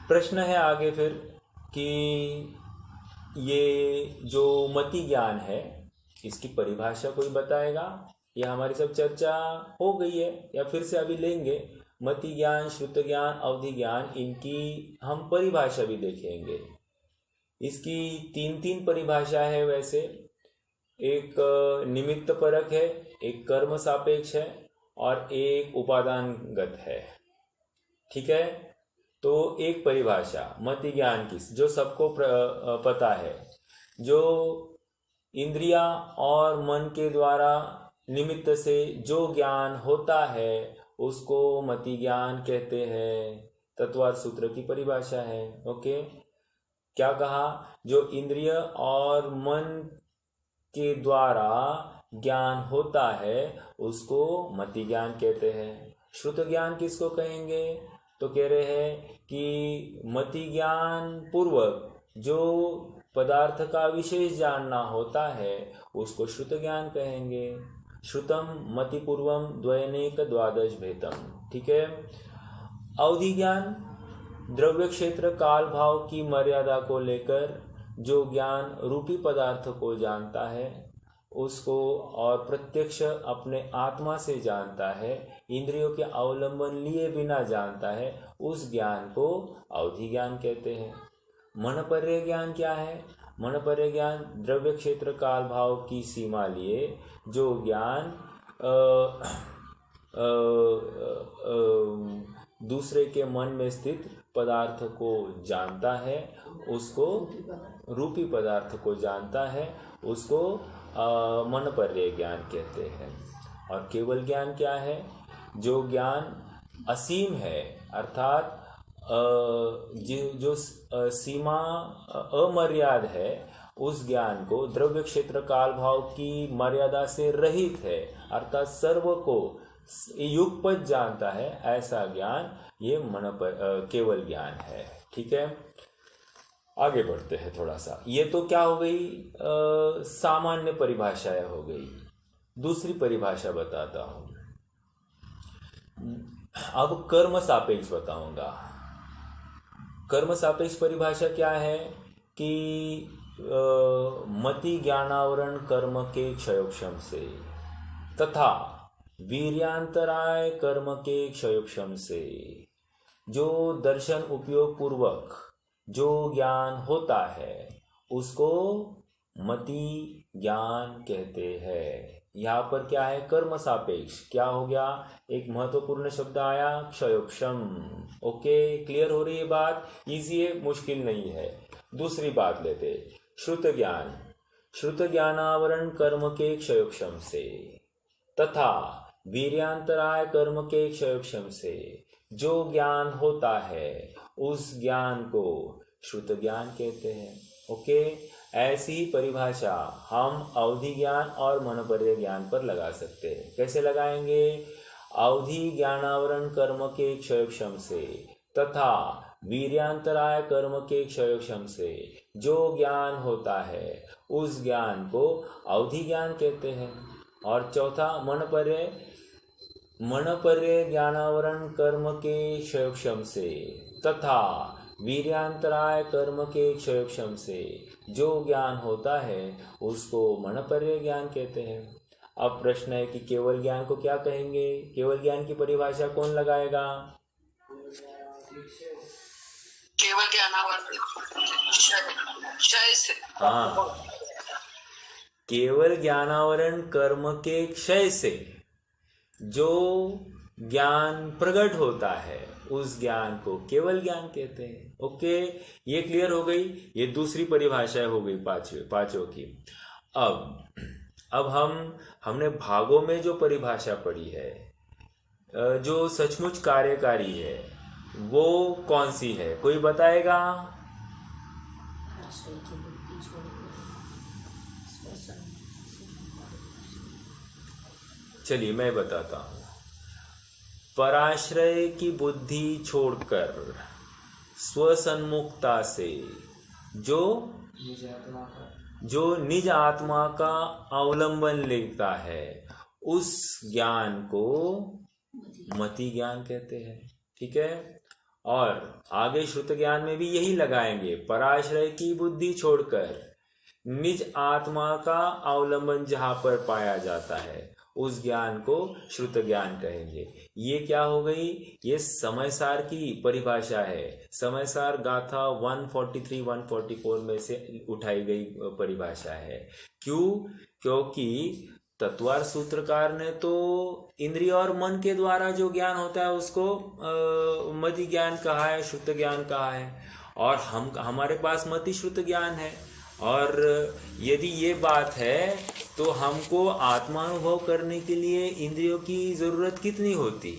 प्रश्न है आगे फिर कि ये जो मति ज्ञान है इसकी परिभाषा कोई बताएगा? या हमारी सब चर्चा हो गई है या फिर से अभी लेंगे? मति ज्ञान, श्रुत ज्ञान, अवधि ज्ञान, इनकी हम परिभाषा भी देखेंगे। इसकी 3 परिभाषा है वैसे। एक निमित्त परक है, एक कर्म सापेक्ष है और एक उपादानगत है। ठीक है, तो एक परिभाषा मति ज्ञान की जो सबको पता है, जो इंद्रिया और मन के द्वारा निमित्त से जो ज्ञान होता है उसको मति ज्ञान कहते हैं। तत्वार सूत्र की परिभाषा है। ओके, क्या कहा? जो इंद्रिय और मन के द्वारा ज्ञान होता है उसको मति ज्ञान कहते हैं। श्रुत ज्ञान किसको कहेंगे? तो कह रहे हैं कि मति ज्ञान पूर्वक जो पदार्थ का विशेष जानना होता है उसको श्रुत ज्ञान कहेंगे। श्रुतम मति पूर्वम द्वयनेक द्वादश भेदम। ठीक है। अवधि ज्ञान द्रव्य क्षेत्र काल भाव की मर्यादा को लेकर जो ज्ञान रूपी पदार्थ को जानता है उसको, और प्रत्यक्ष अपने आत्मा से जानता है, इंद्रियों के अवलंबन लिए बिना जानता है, उस ज्ञान को अवधि ज्ञान कहते हैं। मनपर्य ज्ञान क्या है? मनपर्य ज्ञान द्रव्य क्षेत्र काल भाव की सीमा लिए जो ज्ञान दूसरे के मन में स्थित पदार्थ को जानता है, उसको रूपी पदार्थ को जानता है, उसको मनपर्य ज्ञान कहते हैं। और केवल ज्ञान क्या है? जो ज्ञान असीम है, अर्थात जो सीमा अमर्याद है, उस ज्ञान को द्रव्य क्षेत्र काल भाव की मर्यादा से रहित है, अर्थात सर्व को युगपत जानता है, ऐसा ज्ञान ये केवल ज्ञान है। ठीक है, आगे बढ़ते हैं थोड़ा सा। ये तो क्या हो गई? सामान्य परिभाषाएं हो गई। दूसरी परिभाषा बताता हूं। अब कर्म सापेक्ष बताऊंगा। कर्म सापेक्ष परिभाषा क्या है कि मति ज्ञानावरण कर्म के क्षयोक्षम से तथा वीर्यांतराय कर्म के क्षयोक्षम से जो दर्शन उपयोग पूर्वक जो ज्ञान होता है उसको मति ज्ञान कहते हैं। यहाँ पर क्या है? कर्म सापेक्ष। क्या हो गया? एक महत्वपूर्ण शब्द आया, क्षयोक्षम। ओके, क्लियर हो रही है बात? इजी है, मुश्किल नहीं है। दूसरी बात लेते, श्रुत ज्ञान। श्रुत ज्ञानावरण कर्म के क्षयोक्षम से तथा वीर्यांतराय कर्म के क्षयोक्षम से जो ज्ञान होता है उस ज्ञान को श्रुत ज्ञान कहते हैं। ओके, ऐसी ही परिभाषा हम अवधि ज्ञान और मनपर्य ज्ञान पर लगा सकते हैं। कैसे लगाएंगे? अवधि ज्ञानावरण कर्म के क्षयोक्षम से तथा वीर्यांतराय कर्म के क्षयोक्षम से जो ज्ञान होता है उस ज्ञान को अवधि ज्ञान कहते हैं। और चौथा मनपर्य। मनपर्य ज्ञानावरण कर्म के क्षयोक्षम से तथा वीर्यांतराय कर्म के क्षयोक्षम से जो ज्ञान होता है उसको मनपर्य ज्ञान कहते हैं। अब प्रश्न है कि केवल ज्ञान को क्या कहेंगे? केवल ज्ञान की परिभाषा कौन लगाएगा? केवल ज्ञानावरण क्षय से। हाँ, केवल ज्ञानावरण कर्म के क्षय से जो ज्ञान प्रकट होता है उस ज्ञान को केवल ज्ञान कहते हैं। ओके, ये क्लियर हो गई। ये दूसरी परिभाषा हो गई पांचों की। अब हमने भागों में जो परिभाषा पढ़ी है, जो सचमुच कार्यकारी है, वो कौन सी है? कोई बताएगा? चलिए मैं बताता हूं। पराश्रय की बुद्धि छोड़कर स्वसन्मुखता से जो निज आत्मा का अवलंबन लेता है उस ज्ञान को मति ज्ञान कहते हैं। ठीक है, और आगे श्रुत ज्ञान में भी यही लगाएंगे। पराश्रय की बुद्धि छोड़कर निज आत्मा का अवलंबन जहां पर पाया जाता है उस ज्ञान को श्रुत ज्ञान कहेंगे। ये क्या हो गई? ये समयसार की परिभाषा है। समयसार गाथा 143-144 में से उठाई गई परिभाषा है। क्यों? क्योंकि तत्वार सूत्रकार ने तो इंद्रिय और मन के द्वारा जो ज्ञान होता है उसको मति ज्ञान कहा है, श्रुत ज्ञान कहा है, और हमारे पास मति श्रुत ज्ञान है। और यदि ये बात है तो हमको आत्मानुभव करने के लिए इंद्रियों की जरूरत कितनी होती?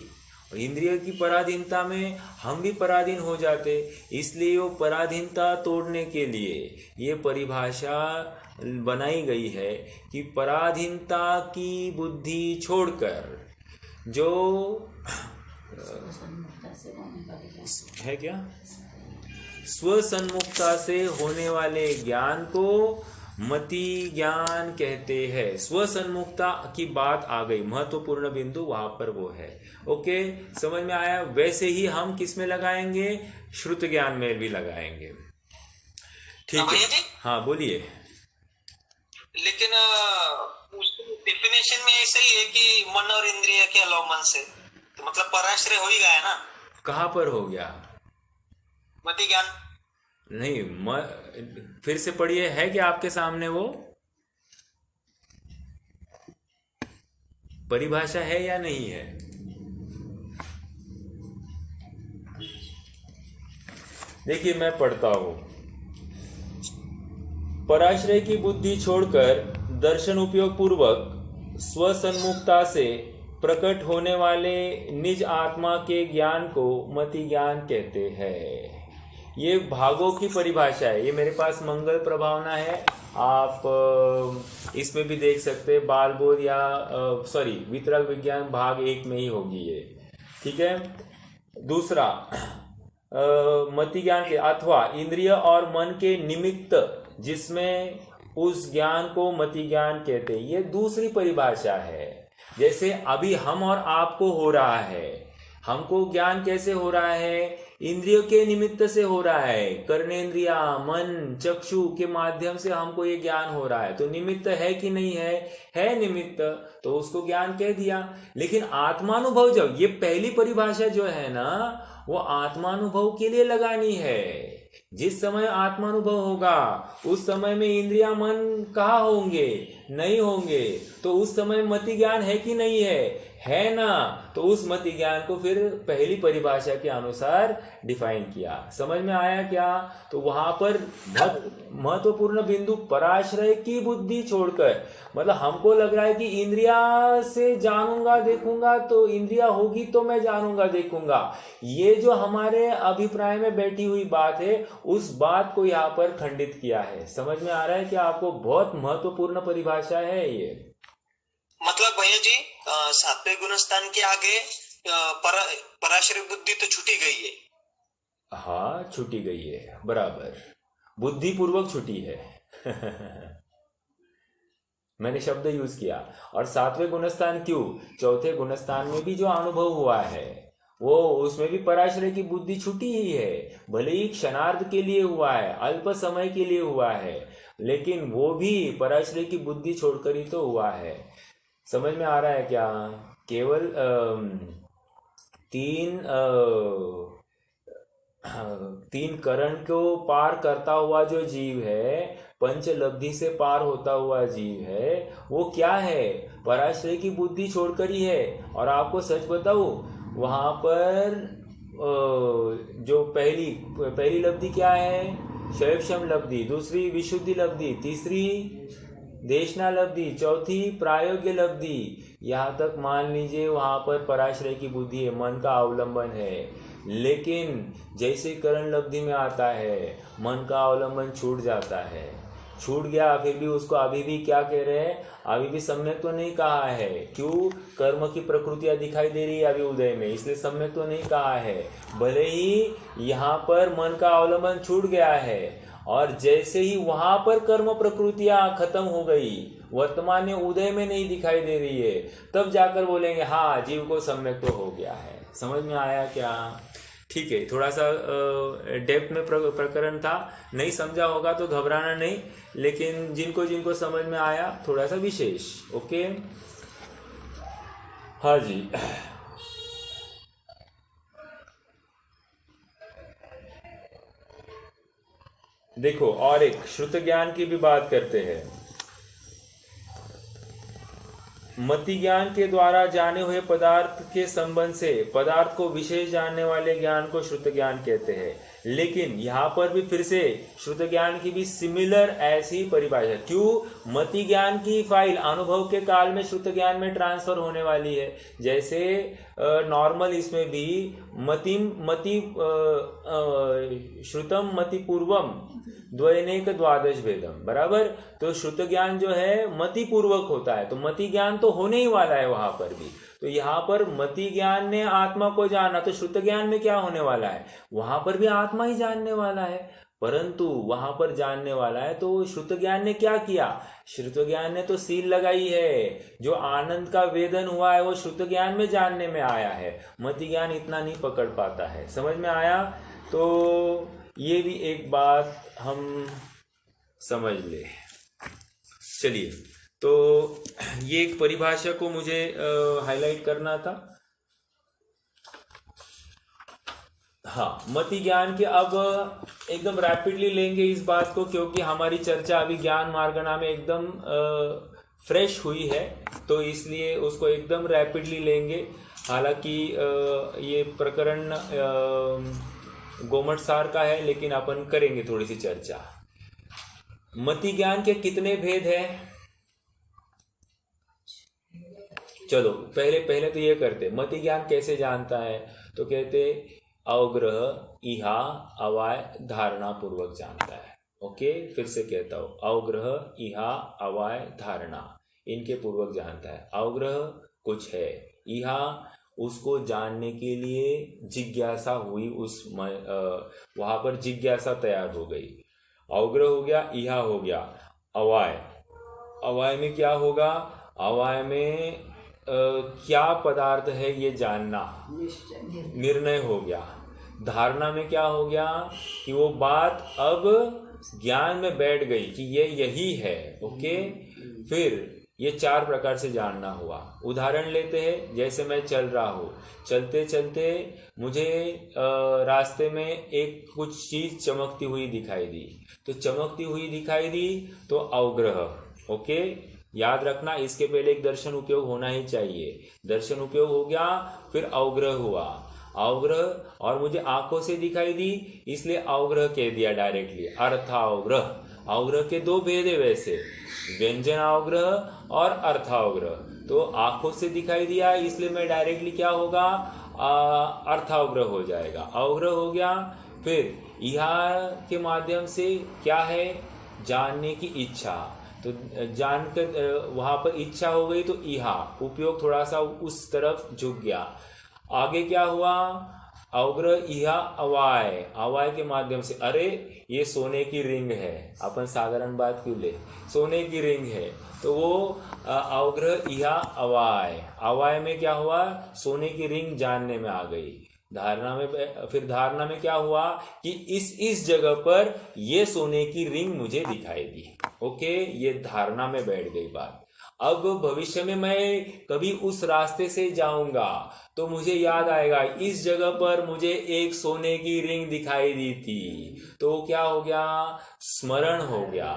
इंद्रिय की पराधीनता में हम भी पराधीन हो जाते। इसलिए वो पराधीनता तोड़ने के लिए ये परिभाषा बनाई गई है कि पराधीनता की बुद्धि छोड़कर जो है क्या स्वसन्मुखता से होने वाले ज्ञान को मति ज्ञान कहते हैं। स्वसन्मुखता की बात आ गई, महत्वपूर्ण बिंदु वहां पर वो है। ओके, समझ में आया। वैसे ही हम किस में लगाएंगे, श्रुत ज्ञान में भी लगाएंगे। ठीक है, हाँ बोलिए। लेकिन उसकी डेफिनेशन में ऐसा ही है कि मन और इंद्रिय के अवलंबन से, तो मतलब पराश्रय हो ही गया है ना। कहाँ पर हो गया? मति ज्ञान नहीं, फिर से पढ़िए। है क्या आपके सामने वो परिभाषा है या नहीं है? देखिए मैं पढ़ता हूं। पराश्रय की बुद्धि छोड़कर दर्शन उपयोग पूर्वक स्वसन्मुखता से प्रकट होने वाले निज आत्मा के ज्ञान को मति ज्ञान कहते हैं। ये भागों की परिभाषा है। ये मेरे पास मंगल प्रभावना है, आप इसमें भी देख सकते हैं। बाल बोध या वितरक विज्ञान भाग 1 में ही होगी ये। ठीक है। दूसरा मति ज्ञान के अथवा इंद्रिय और मन के निमित्त जिसमें उस ज्ञान को मति ज्ञान कहते हैं, ये दूसरी परिभाषा है। जैसे अभी हम और आपको हो रहा है, हमको ज्ञान कैसे हो रहा है? इंद्रियों के निमित्त से हो रहा है। कर्णेंद्रिया, मन, चक्षु के माध्यम से हमको ये ज्ञान हो रहा है। तो निमित्त है कि नहीं है? है निमित्त, तो उसको ज्ञान कह दिया। लेकिन आत्मानुभव, जब ये पहली परिभाषा जो है ना, वो आत्मानुभव के लिए लगानी है। जिस समय आत्मानुभव होगा उस समय में इंद्रिया मन कहाँ होंगे? नहीं होंगे। तो उस समय मति ज्ञान है कि नहीं है ना। तो उस मति ज्ञान को फिर पहली परिभाषा के अनुसार डिफाइन किया। समझ में आया क्या? तो वहां पर महत्वपूर्ण बिंदु पराश्रय की बुद्धि छोड़कर, मतलब हमको लग रहा है कि इंद्रिया से जानूंगा देखूंगा, तो इंद्रिया होगी तो मैं जानूंगा देखूंगा, ये जो हमारे अभिप्राय में बैठी हुई बात है, उस बात को यहाँ पर खंडित किया है। समझ में आ रहा है कि आपको बहुत महत्वपूर्ण परिभाषा है ये। मतलब भैया जी, सातवें गुणस्थान के आगे पराश्रय बुद्धि तो छूटी गई है। हाँ, छूटी गई है, बराबर, बुद्धि पूर्वक छूटी है। मैंने शब्द यूज किया। और सातवें गुणस्थान क्यों? चौथे गुणस्थान में भी जो अनुभव हुआ है वो, उसमें भी पराश्रय की बुद्धि छूटी ही है। भले ही क्षणार्ध के लिए हुआ है, अल्प समय के लिए हुआ है, लेकिन वो भी पराश्रय की बुद्धि छोड़कर ही तो हुआ है। समझ में आ रहा है क्या? केवल तीन करण को पार करता हुआ जो जीव है, पंचलब्धि से पार होता हुआ जीव है, वो क्या है? पराश्रय की बुद्धि छोड़कर ही है। और आपको सच बताऊं, वहां पर जो पहली लब्धि क्या है? शैवक्षम लब्धि, दूसरी विशुद्धि लब्धि, तीसरी देशना लब्धि, चौथी प्रायोग्य लब्धि। यहाँ तक मान लीजिए वहां पर पराश्रय की बुद्धि है, मन का अवलंबन है। लेकिन जैसे करण लब्धि में आता है, मन का अवलंबन छूट जाता है। छूट गया, फिर भी उसको अभी भी क्या कह रहे हैं? अभी भी सम्यक तो नहीं कहा है। क्यों? कर्म की प्रकृतियां दिखाई दे रही है अभी उदय में, इसलिए सम्यक तो नहीं कहा है। भले ही यहाँ पर मन का अवलंबन छूट गया है, और जैसे ही वहां पर कर्म प्रकृतियां खत्म हो गई, वर्तमान में उदय में नहीं दिखाई दे रही है, तब जाकर बोलेंगे हाँ, जीव को सम्यक तो हो गया है। समझ में आया क्या? ठीक है, थोड़ा सा डेप्थ में प्रकरण था, नहीं समझा होगा तो घबराना नहीं, लेकिन जिनको जिनको समझ में आया थोड़ा सा विशेष। ओके, हाँ जी। देखो, और एक श्रुत ज्ञान की भी बात करते हैं। मति ज्ञान के द्वारा जाने हुए पदार्थ के संबंध से पदार्थ को विशेष जानने वाले ज्ञान को श्रुत ज्ञान कहते हैं। लेकिन यहाँ पर भी फिर से श्रुत ज्ञान की भी सिमिलर ऐसी परिभाषा। क्यों? मति ज्ञान की फाइल अनुभव के काल में श्रुत ज्ञान में ट्रांसफर होने वाली है। जैसे नॉर्मल इसमें भी श्रुतम मति पूर्वम द्वैनेक द्वादश भेदम, बराबर। तो श्रुत ज्ञान जो है मति पूर्वक होता है, तो मति ज्ञान तो होने ही वाला है वहां पर भी। तो यहाँ पर मति ज्ञान ने आत्मा को जाना, तो श्रुत ज्ञान में क्या होने वाला है? वहां पर भी आत्मा ही जानने वाला है, परंतु वहां पर जानने वाला है तो श्रुत ज्ञान ने क्या किया? श्रुत ज्ञान ने तो सील लगाई है, जो आनंद का वेदन हुआ है वो श्रुत ज्ञान में जानने में आया है। मति ज्ञान इतना नहीं पकड़ पाता है। समझ में आया? तो ये भी एक बात हम समझ ले। चलिए, तो ये एक परिभाषा को मुझे हाईलाइट करना था। हाँ, मति ज्ञान के अब एकदम रैपिडली लेंगे इस बात को, क्योंकि हमारी चर्चा अभी ज्ञान मार्गना में एकदम फ्रेश हुई है, तो इसलिए उसको एकदम रैपिडली लेंगे। हालांकि ये प्रकरण गोमट सार का है, लेकिन अपन करेंगे थोड़ी सी चर्चा। मति ज्ञान के कितने भेद हैं? चलो पहले तो ये करते, मति ज्ञान कैसे जानता है? तो कहते अवग्रह, इहा, अवाय, धारणा पूर्वक जानता है। ओके, फिर से कहता हूं, अवग्रह, इहा, अवाय, धारणा, इनके पूर्वक जानता है। अवग्रह कुछ है, इहा उसको जानने के लिए जिज्ञासा हुई, वहां पर जिज्ञासा तैयार हो गई। अवग्रह हो गया, इहा हो गया, अवाय में क्या होगा? अवाय में क्या पदार्थ है ये जानना, निर्णय हो गया। धारणा में क्या हो गया कि वो बात अब ज्ञान में बैठ गई कि ये यही है। ओके, फिर ये 4 प्रकार से जानना हुआ। उदाहरण लेते हैं, जैसे मैं चल रहा हूँ, चलते चलते मुझे रास्ते में एक कुछ चीज चमकती हुई दिखाई दी, तो चमकती हुई दिखाई दी तो अवग्रह। ओके, याद रखना, इसके पहले एक दर्शन उपयोग होना ही चाहिए। दर्शन उपयोग हो गया, फिर अवग्रह हुआ, अवग्रह, और मुझे आंखों से दिखाई दी इसलिए अवग्रह कह दिया डायरेक्टली, अर्थावग्रह। अवग्रह के 2 भेद है वैसे, व्यंजन अवग्रह और अर्थावग्रह। तो आंखों से दिखाई दिया इसलिए मैं डायरेक्टली क्या होगा, अर्थावग्रह हो जाएगा, अवग्रह हो गया। फिर इहा के माध्यम से क्या है, जानने की इच्छा, तो जानकर वहां पर इच्छा हो गई तो इहा उपयोग थोड़ा सा उस तरफ झुक गया। आगे क्या हुआ, अवग्रह, इहा, अवाय, अवाय के माध्यम से, अरे ये सोने की रिंग है, अपन साधारण बात क्यों ले, सोने की रिंग है, तो वो अवग्रह, इहा, अवाय, अवाय में क्या हुआ, सोने की रिंग जानने में आ गई। धारणा में, फिर धारणा में क्या हुआ कि इस जगह पर ये सोने की रिंग मुझे दिखाई दी। ओके, ये धारणा में बैठ गई बात। अब भविष्य में मैं कभी उस रास्ते से जाऊंगा तो मुझे याद आएगा इस जगह पर मुझे एक सोने की रिंग दिखाई दी थी, तो क्या हो गया, स्मरण हो गया।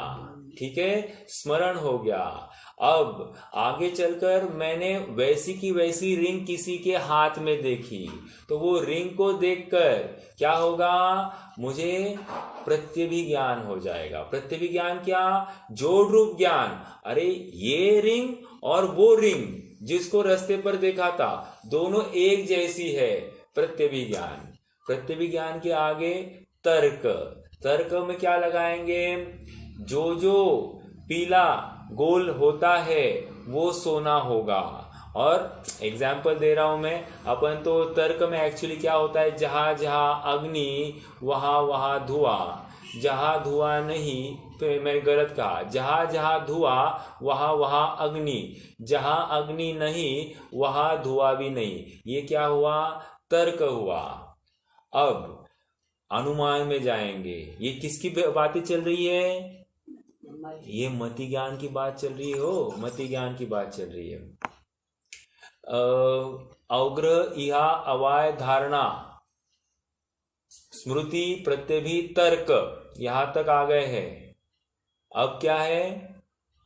ठीक है, स्मरण हो गया। अब आगे चलकर मैंने वैसी की वैसी रिंग किसी के हाथ में देखी, तो वो रिंग को देखकर क्या होगा, मुझे प्रत्यभिज्ञान हो जाएगा। प्रत्यभिज्ञान क्या, जोड़ रूप ज्ञान। अरे ये रिंग और वो रिंग जिसको रास्ते पर देखा था दोनों एक जैसी है, प्रत्यभिज्ञान। प्रत्यभिज्ञान के आगे तर्क, तर्क में क्या लगाएंगे, जो पीला गोल होता है वो सोना होगा। और एग्जाम्पल दे रहा हूं मैं, अपन तो तर्क में एक्चुअली क्या होता है, जहां जहां अग्नि वहां धुआं, जहां धुआं नहीं, तो मैंने गलत कहा, जहां जहां धुआं वहां अग्नि, जहां अग्नि नहीं वहां धुआं भी नहीं। ये क्या हुआ, तर्क हुआ। अब अनुमान में जाएंगे, ये किसकी बातें चल रही है, ये मति ज्ञान की बात चल रही हो, मति ज्ञान की बात चल रही है। अवग्रह, इहा, अवाय, धारणा, स्मृति, प्रत्यभि, तर्क, यहां तक आ गए हैं। अब क्या है,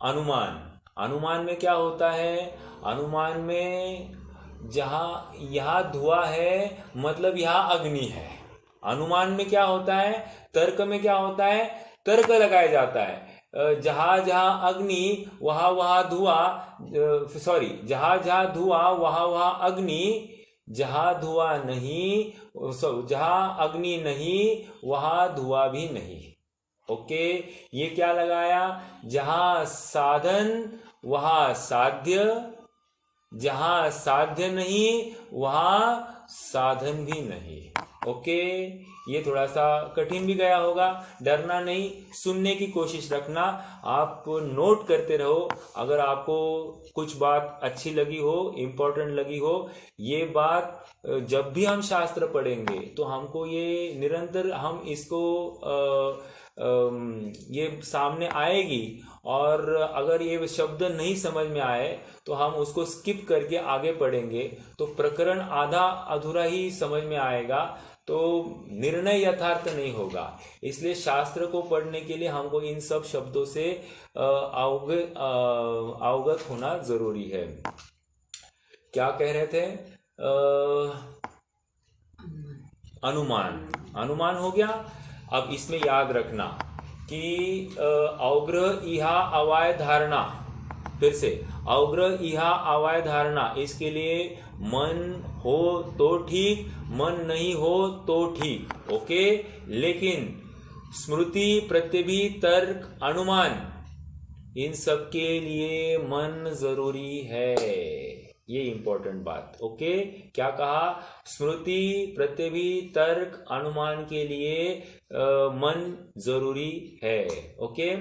अनुमान। अनुमान में क्या होता है, अनुमान में जहां यहां धुआं है मतलब यहां अग्नि है। अनुमान में क्या होता है, तर्क में क्या होता है, तर्क लगाया जाता है। जहां जहां अग्नि वहां वहां धुआं, सॉरी, जहां जहां धुआं वहां वहां अग्नि, जहां धुआं नहीं, जहां अग्नि नहीं वहां धुआं भी नहीं। ओके, ये क्या लगाया, जहां साधन वहां साध्य, जहां साध्य नहीं वहां साधन भी नहीं। ओके, ये थोड़ा सा कठिन भी गया होगा, डरना नहीं, सुनने की कोशिश रखना, आप नोट करते रहो। अगर आपको कुछ बात अच्छी लगी हो, इम्पोर्टेंट लगी हो, ये बात जब भी हम शास्त्र पढ़ेंगे तो हमको ये निरंतर हम इसको ये सामने आएगी, और अगर ये शब्द नहीं समझ में आए तो हम उसको स्किप करके आगे पढ़ेंगे तो प्रकरण आधा अधूरा ही समझ में आएगा, तो निर्णय यथार्थ नहीं होगा। इसलिए शास्त्र को पढ़ने के लिए हमको इन सब शब्दों से अवगत होना जरूरी है। क्या कह रहे थे, अनुमान, अनुमान हो गया। अब इसमें याद रखना कि अवग्रह इहा अवाय धारणा, फिर से अवग्रह इहा अवाय धारणा, इसके लिए मन हो तो ठीक, मन नहीं हो तो ठीक। ओके, लेकिन स्मृति, प्रत्यभि, तर्क, अनुमान, इन सब के लिए मन जरूरी है, ये इंपॉर्टेंट बात। ओके, क्या कहा, स्मृति, प्रत्यभि, तर्क, अनुमान के लिए मन जरूरी है। ओके,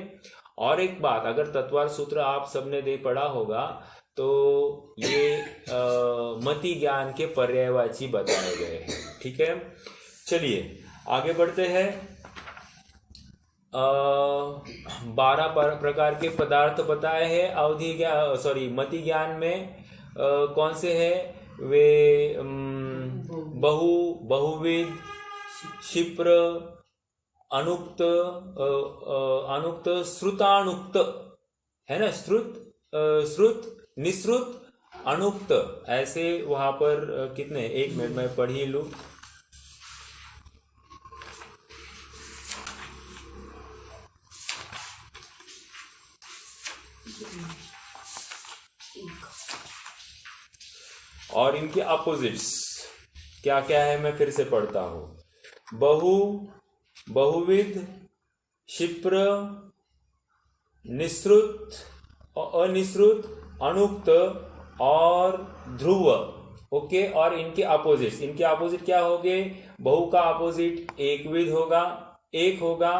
और एक बात, अगर तत्वार सूत्र आप सबने दे पढ़ा होगा तो ये मति ज्ञान के पर्यायवाची बताए गए हैं। ठीक है, चलिए आगे बढ़ते हैं। 12 प्रकार के पदार्थ बताए हैं अवधि ज्ञान, सॉरी, मति ज्ञान में। कौन से हैं वे, बहुविध, क्षिप्र, अनुक्त, अनुक्त, श्रुतानुक्त, है ना, श्रुत, निश्रुत, अनुक्त, ऐसे वहां पर कितने, एक मिनट में पढ़ ही लूं। और इनके अपोजिट्स क्या क्या है, मैं फिर से पढ़ता हूं। बहुविध, क्षिप्र, निश्रुत, अनिश्रुत, अनुक्त और ध्रुव। ओके, और इनके अपोजिट्स, इनके अपोजिट क्या होंगे, बहु का अपोजिट एकविध होगा, एक होगा,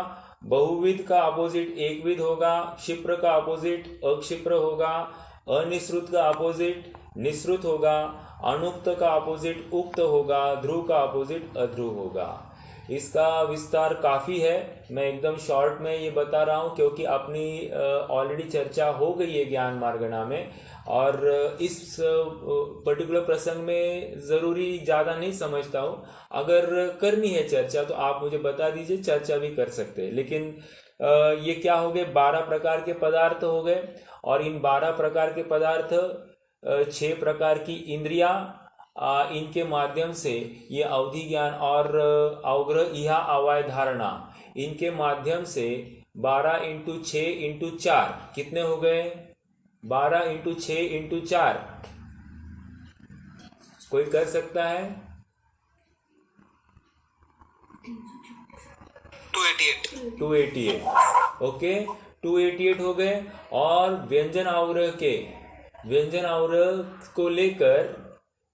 बहुविध का अपोजिट एकविध होगा, क्षिप्र का अपोजिट अक्षिप्र होगा, अनिश्रुत का अपोजिट निश्रुत होगा, अनुक्त का अपोजिट उक्त होगा, ध्रुव का अपोजिट अध्रुव होगा। इसका विस्तार काफी है, मैं एकदम शॉर्ट में ये बता रहा हूं क्योंकि अपनी ऑलरेडी चर्चा हो गई है ज्ञान मार्गणा में, और इस पर्टिकुलर प्रसंग में जरूरी ज्यादा नहीं समझता हूं। अगर करनी है चर्चा तो आप मुझे बता दीजिए, चर्चा भी कर सकते हैं। लेकिन ये क्या हो गए, 12 प्रकार के पदार्थ हो गए, और इन 12 प्रकार के पदार्थ 6 प्रकार की इंद्रिया, इनके माध्यम से ये अवधि ज्ञान और अवग्रह इहा अवाय धारणा, इनके माध्यम से 12 × 6 × 4 कितने हो गए, 12 × 6 × 4, कोई कर सकता है, 288। ओके, 288 हो गए। और व्यंजन अवग्रह को लेकर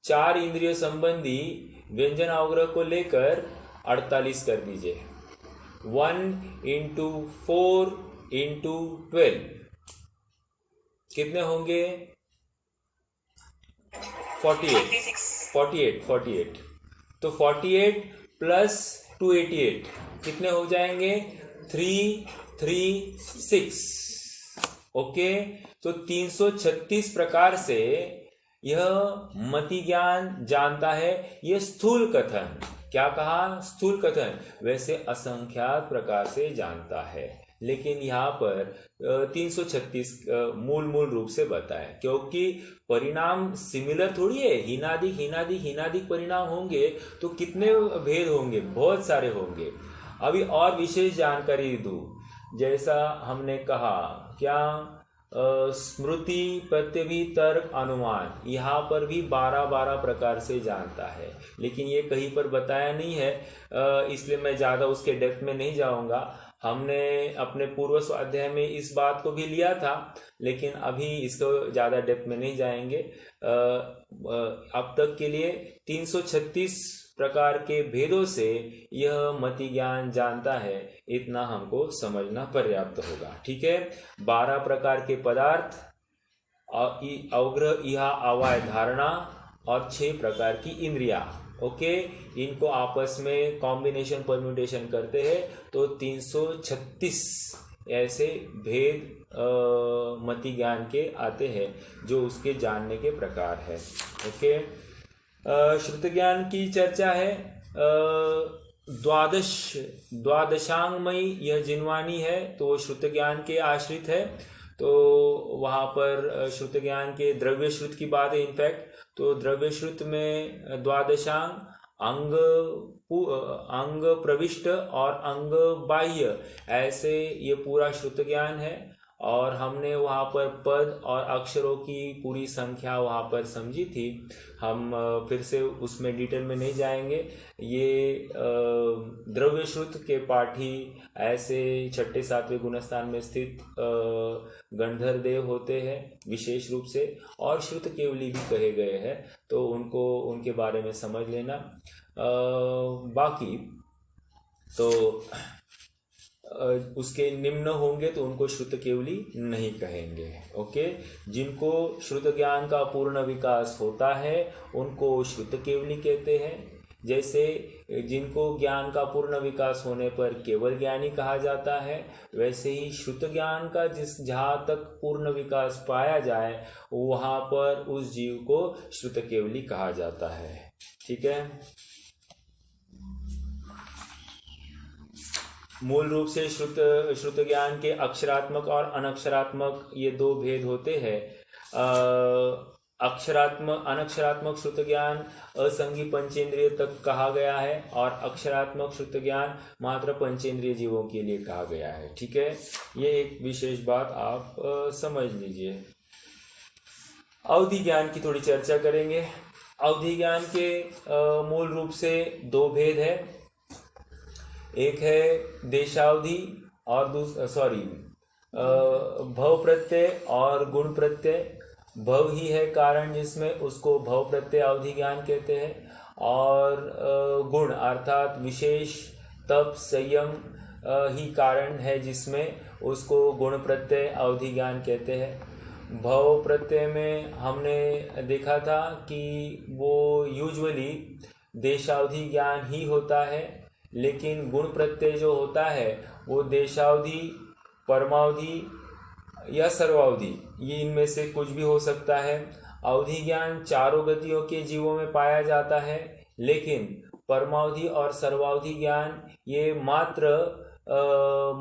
4 इंद्रिय संबंधी व्यंजन अवग्रह को लेकर 48 कर दीजिए। 1 × 4 × 12 कितने होंगे, 48। तो 48 प्लस 288 कितने हो जाएंगे, 336। ओके, तो 336 प्रकार से यह मति ज्ञान जानता है। यह स्थूल कथन, क्या कहा, स्थूल कथन, वैसे असंख्यात प्रकार से जानता है। लेकिन यहाँ पर 336 मूल रूप से बताया, क्योंकि परिणाम सिमिलर थोड़ी है। हीनादिक हीनादिक हीनादिक परिणाम होंगे तो कितने भेद होंगे, बहुत सारे होंगे। अभी और विशेष जानकारी दूं, जैसा हमने कहा क्या, स्मृति, प्रत्यवि, तर्क, अनुमान, यहाँ पर भी 12 प्रकार से जानता है, लेकिन ये कहीं पर बताया नहीं है, इसलिए मैं ज़्यादा उसके डेप्थ में नहीं जाऊँगा। हमने अपने पूर्व स्वाध्याय में इस बात को भी लिया था, लेकिन अभी इसको ज़्यादा डेप्थ में नहीं जाएंगे। अब तक के लिए 336 प्रकार के भेदों से यह मति ज्ञान जानता है, इतना हमको समझना पर्याप्त होगा। ठीक है, 12 प्रकार के पदार्थ, अवग्रह, इहा, अवाय, धारणा और 6 प्रकार की इंद्रिया। ओके, इनको आपस में कॉम्बिनेशन परम्यूटेशन करते हैं तो 336 ऐसे भेद मति ज्ञान के आते हैं, जो उसके जानने के प्रकार है। ओके, श्रुत ज्ञान की चर्चा है। द्वादशांगमयी यह जिनवानी है, तो वो श्रुत ज्ञान के आश्रित है। तो वहाँ पर श्रुत ज्ञान के द्रव्य श्रुत की बात है। इनफैक्ट तो द्रव्य श्रुत में द्वादशांग, अंग प्रविष्ट और अंग बाह्य, ऐसे ये पूरा श्रुत ज्ञान है। और हमने वहाँ पर पद और अक्षरों की पूरी संख्या वहाँ पर समझी थी। हम फिर से उसमें डिटेल में नहीं जाएंगे। ये द्रव्य श्रुत के पाठी ऐसे 6-7वें गुणस्थान में स्थित गंधर्व देव होते हैं विशेष रूप से, और श्रुत केवली भी कहे गए हैं, तो उनको उनके बारे में समझ लेना। बाकी तो उसके निम्न होंगे तो उनको श्रुत केवली नहीं कहेंगे। ओके, जिनको श्रुत ज्ञान का पूर्ण विकास होता है उनको श्रुत केवली कहते हैं। जैसे जिनको ज्ञान का पूर्ण विकास होने पर केवल ज्ञानी कहा जाता है, वैसे ही श्रुत ज्ञान का जहाँ तक पूर्ण विकास पाया जाए वहाँ पर उस जीव को श्रुत केवली कहा जाता है। ठीक है, मूल रूप से श्रुत ज्ञान के अक्षरात्मक और अनक्षरात्मक ये 2 भेद होते हैं। अनक्षरात्मक श्रुत ज्ञान असंगी पंचेंद्रिय तक कहा गया है, और अक्षरात्मक श्रुत ज्ञान मात्र पंचेंद्रिय जीवों के लिए कहा गया है। ठीक है, ये एक विशेष बात आप समझ लीजिए। अवधि ज्ञान की थोड़ी चर्चा करेंगे। अवधि ज्ञान के मूल रूप से 2 भेद है। एक है देशावधि और भव प्रत्यय और गुण प्रत्यय। भव ही है कारण जिसमें उसको भव प्रत्यय अवधि ज्ञान कहते हैं, और गुण अर्थात विशेष तप संयम ही कारण है जिसमें उसको गुण प्रत्यय अवधि ज्ञान कहते हैं। भव प्रत्यय में हमने देखा था कि वो यूजुअली देशावधि ज्ञान ही होता है, लेकिन गुण प्रत्यय जो होता है वो देशावधि, परमावधि या सर्वावधि, ये इनमें से कुछ भी हो सकता है। अवधि ज्ञान 4 गतियों के जीवों में पाया जाता है, लेकिन परमावधि और सर्वावधि ज्ञान ये मात्र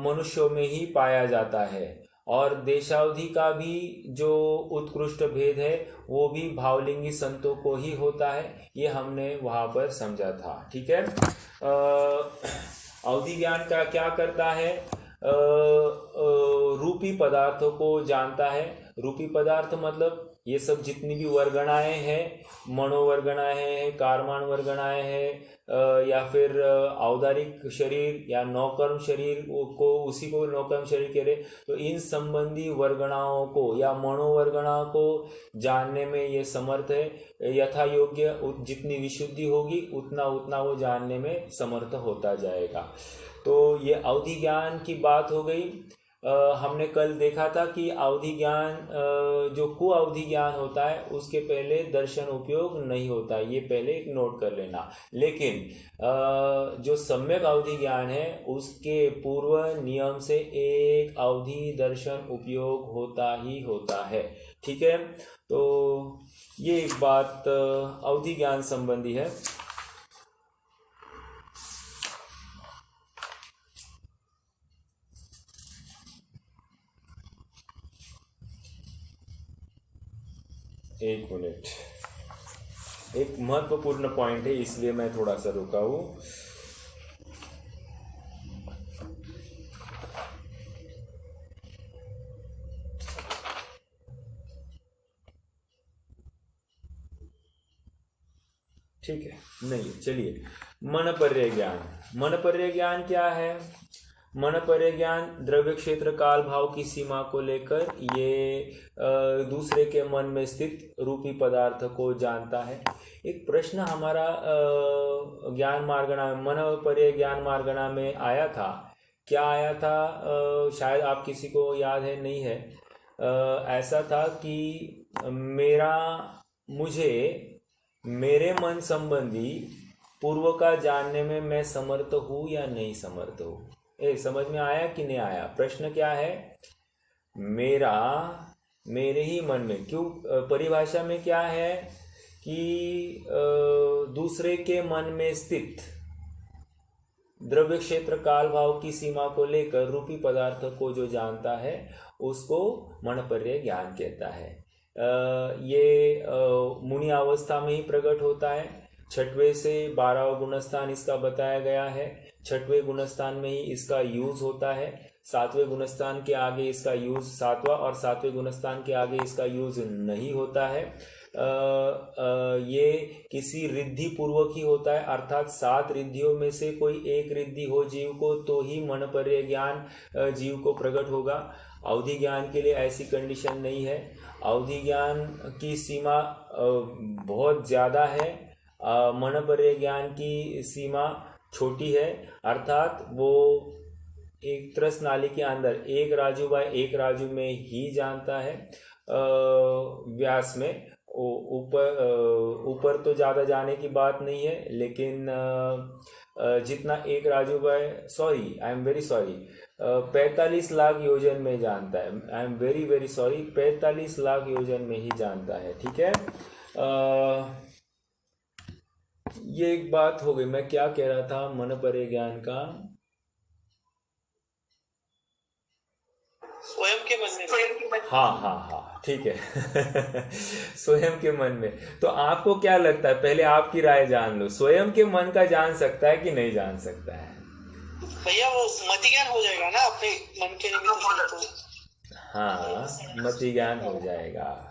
मनुष्यों में ही पाया जाता है। और देशावधि का भी जो उत्कृष्ट भेद है वो भी भावलिंगी संतों को ही होता है, ये हमने वहाँ पर समझा था। ठीक है, अवधि ज्ञान का क्या करता है, रूपी पदार्थों को जानता है। रूपी पदार्थ मतलब ये सब जितनी भी वर्गणाएं हैं, मनोवर्गणाएं हैं, कारमान वर्गणाएं हैं, या फिर औदारिक शरीर या नौकर्म शरीर को, उसी को नौकर्म शरीर कह रहे, तो इन संबंधी वर्गणाओं को या मनोवर्गणाओं को जानने में ये समर्थ है। यथा योग्य जितनी विशुद्धि होगी उतना उतना वो जानने में समर्थ होता जाएगा। तो ये अवधि ज्ञान की बात हो गई। हमने कल देखा था कि अवधि ज्ञान जो कुअवधि ज्ञान होता है उसके पहले दर्शन उपयोग नहीं होता, ये पहले एक नोट कर लेना। लेकिन जो सम्यक अवधि ज्ञान है उसके पूर्व नियम से एक अवधि दर्शन उपयोग होता ही होता है। ठीक है, तो ये एक बात अवधि ज्ञान संबंधी है। एक मिनट, एक महत्वपूर्ण पॉइंट है इसलिए मैं थोड़ा सा रुका हूँ। ठीक है, नहीं चलिए, मनपर्य ज्ञान। मनपर्य ज्ञान क्या है? मनपर्य ज्ञान द्रव्य क्षेत्र काल भाव की सीमा को लेकर ये दूसरे के मन में स्थित रूपी पदार्थ को जानता है। एक प्रश्न हमारा ज्ञान मार्गणा, मनपर्य ज्ञान मार्गणा में आया था। क्या आया था? शायद आप किसी को याद है, नहीं है। ऐसा था कि मुझे मेरे मन संबंधी पूर्व का जानने में मैं समर्थ हूँ या नहीं समर्थ हूँ। समझ में आया कि नहीं आया? प्रश्न क्या है? मेरे ही मन में, क्यों परिभाषा में क्या है कि दूसरे के मन में स्थित द्रव्य क्षेत्र काल भाव की सीमा को लेकर रूपी पदार्थ को जो जानता है उसको मनपर्य ज्ञान कहता है। ये मुनि अवस्था में ही प्रकट होता है। 6वें से 12वां गुणस्थान इसका बताया गया है। 6वें गुणस्थान में ही इसका यूज होता है। 7वें गुणस्थान के आगे इसका यूज, 7वां और 7वें गुणस्थान के आगे इसका यूज नहीं होता है। ये किसी रिद्धि पूर्वक ही होता है, अर्थात 7 रिद्धियों में से कोई एक रिद्धि हो जीव को तो ही मनपर्य ज्ञान जीव को प्रकट होगा। अवधि ज्ञान के लिए ऐसी कंडीशन नहीं है। अवधि ज्ञान की सीमा बहुत ज़्यादा है, मनपर्य ज्ञान की सीमा छोटी है, अर्थात वो एक त्रस नाली के अंदर एक राजू बाय एक राजू में ही जानता है। व्यास में ऊपर तो ज़्यादा जाने की बात नहीं है, लेकिन जितना एक राजू बाय, sorry, I am very sorry, 45 lakh योजन में जानता है। I am very very sorry, 45 lakh योजन में ही जानता है। ठीक है, ये एक बात हो गई। मैं क्या कह रहा था मनपर्य ज्ञान का? स्वयं के मन में। हाँ, ठीक है। स्वयं के मन में। तो आपको क्या लगता है, पहले आपकी राय जान लो, स्वयं के मन का जान सकता है कि नहीं जान सकता है? भैया वो मति ज्ञान हो जाएगा ना अपने मन के निमित्त। हाँ, मति ज्ञान हो जाएगा।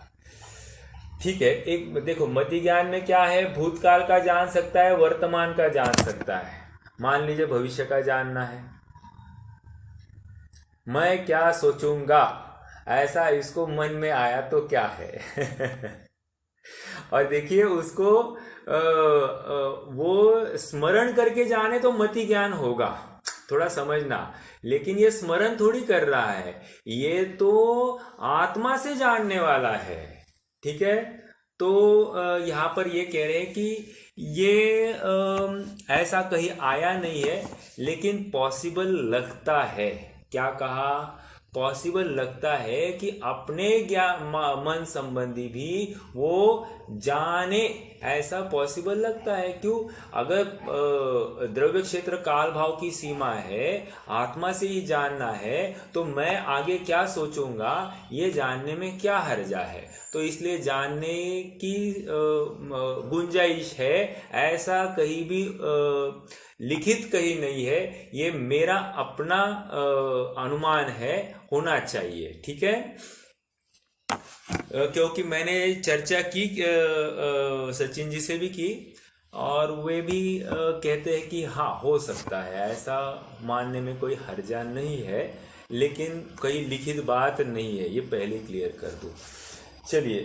ठीक है, एक देखो, मति ज्ञान में क्या है? भूतकाल का जान सकता है, वर्तमान का जान सकता है। मान लीजिए भविष्य का जानना है, मैं क्या सोचूंगा, ऐसा इसको मन में आया तो क्या है? और देखिए उसको वो स्मरण करके जाने तो मति ज्ञान होगा, थोड़ा समझना। लेकिन ये स्मरण थोड़ी कर रहा है, ये तो आत्मा से जानने वाला है। ठीक है, तो यहाँ पर ये कह रहे हैं कि ये ऐसा कहीं आया नहीं है, लेकिन पॉसिबल लगता है। क्या कहा? पॉसिबल लगता है कि अपने मन संबंधी भी वो जाने, ऐसा पॉसिबल लगता है। क्यों? अगर द्रव्य क्षेत्र काल भाव की सीमा है, आत्मा से ही जानना है, तो मैं आगे क्या सोचूंगा ये जानने में क्या हर्जा है? तो इसलिए जानने की गुंजाइश है, ऐसा कहीं भी लिखित कहीं नहीं है। ये मेरा अपना अनुमान है, होना चाहिए। ठीक है, क्योंकि मैंने चर्चा की सचिन जी से भी की, और वे भी कहते हैं कि हाँ हो सकता है, ऐसा मानने में कोई हर्जा नहीं है, लेकिन कोई लिखित बात नहीं है। ये पहले क्लियर कर दूं। चलिए,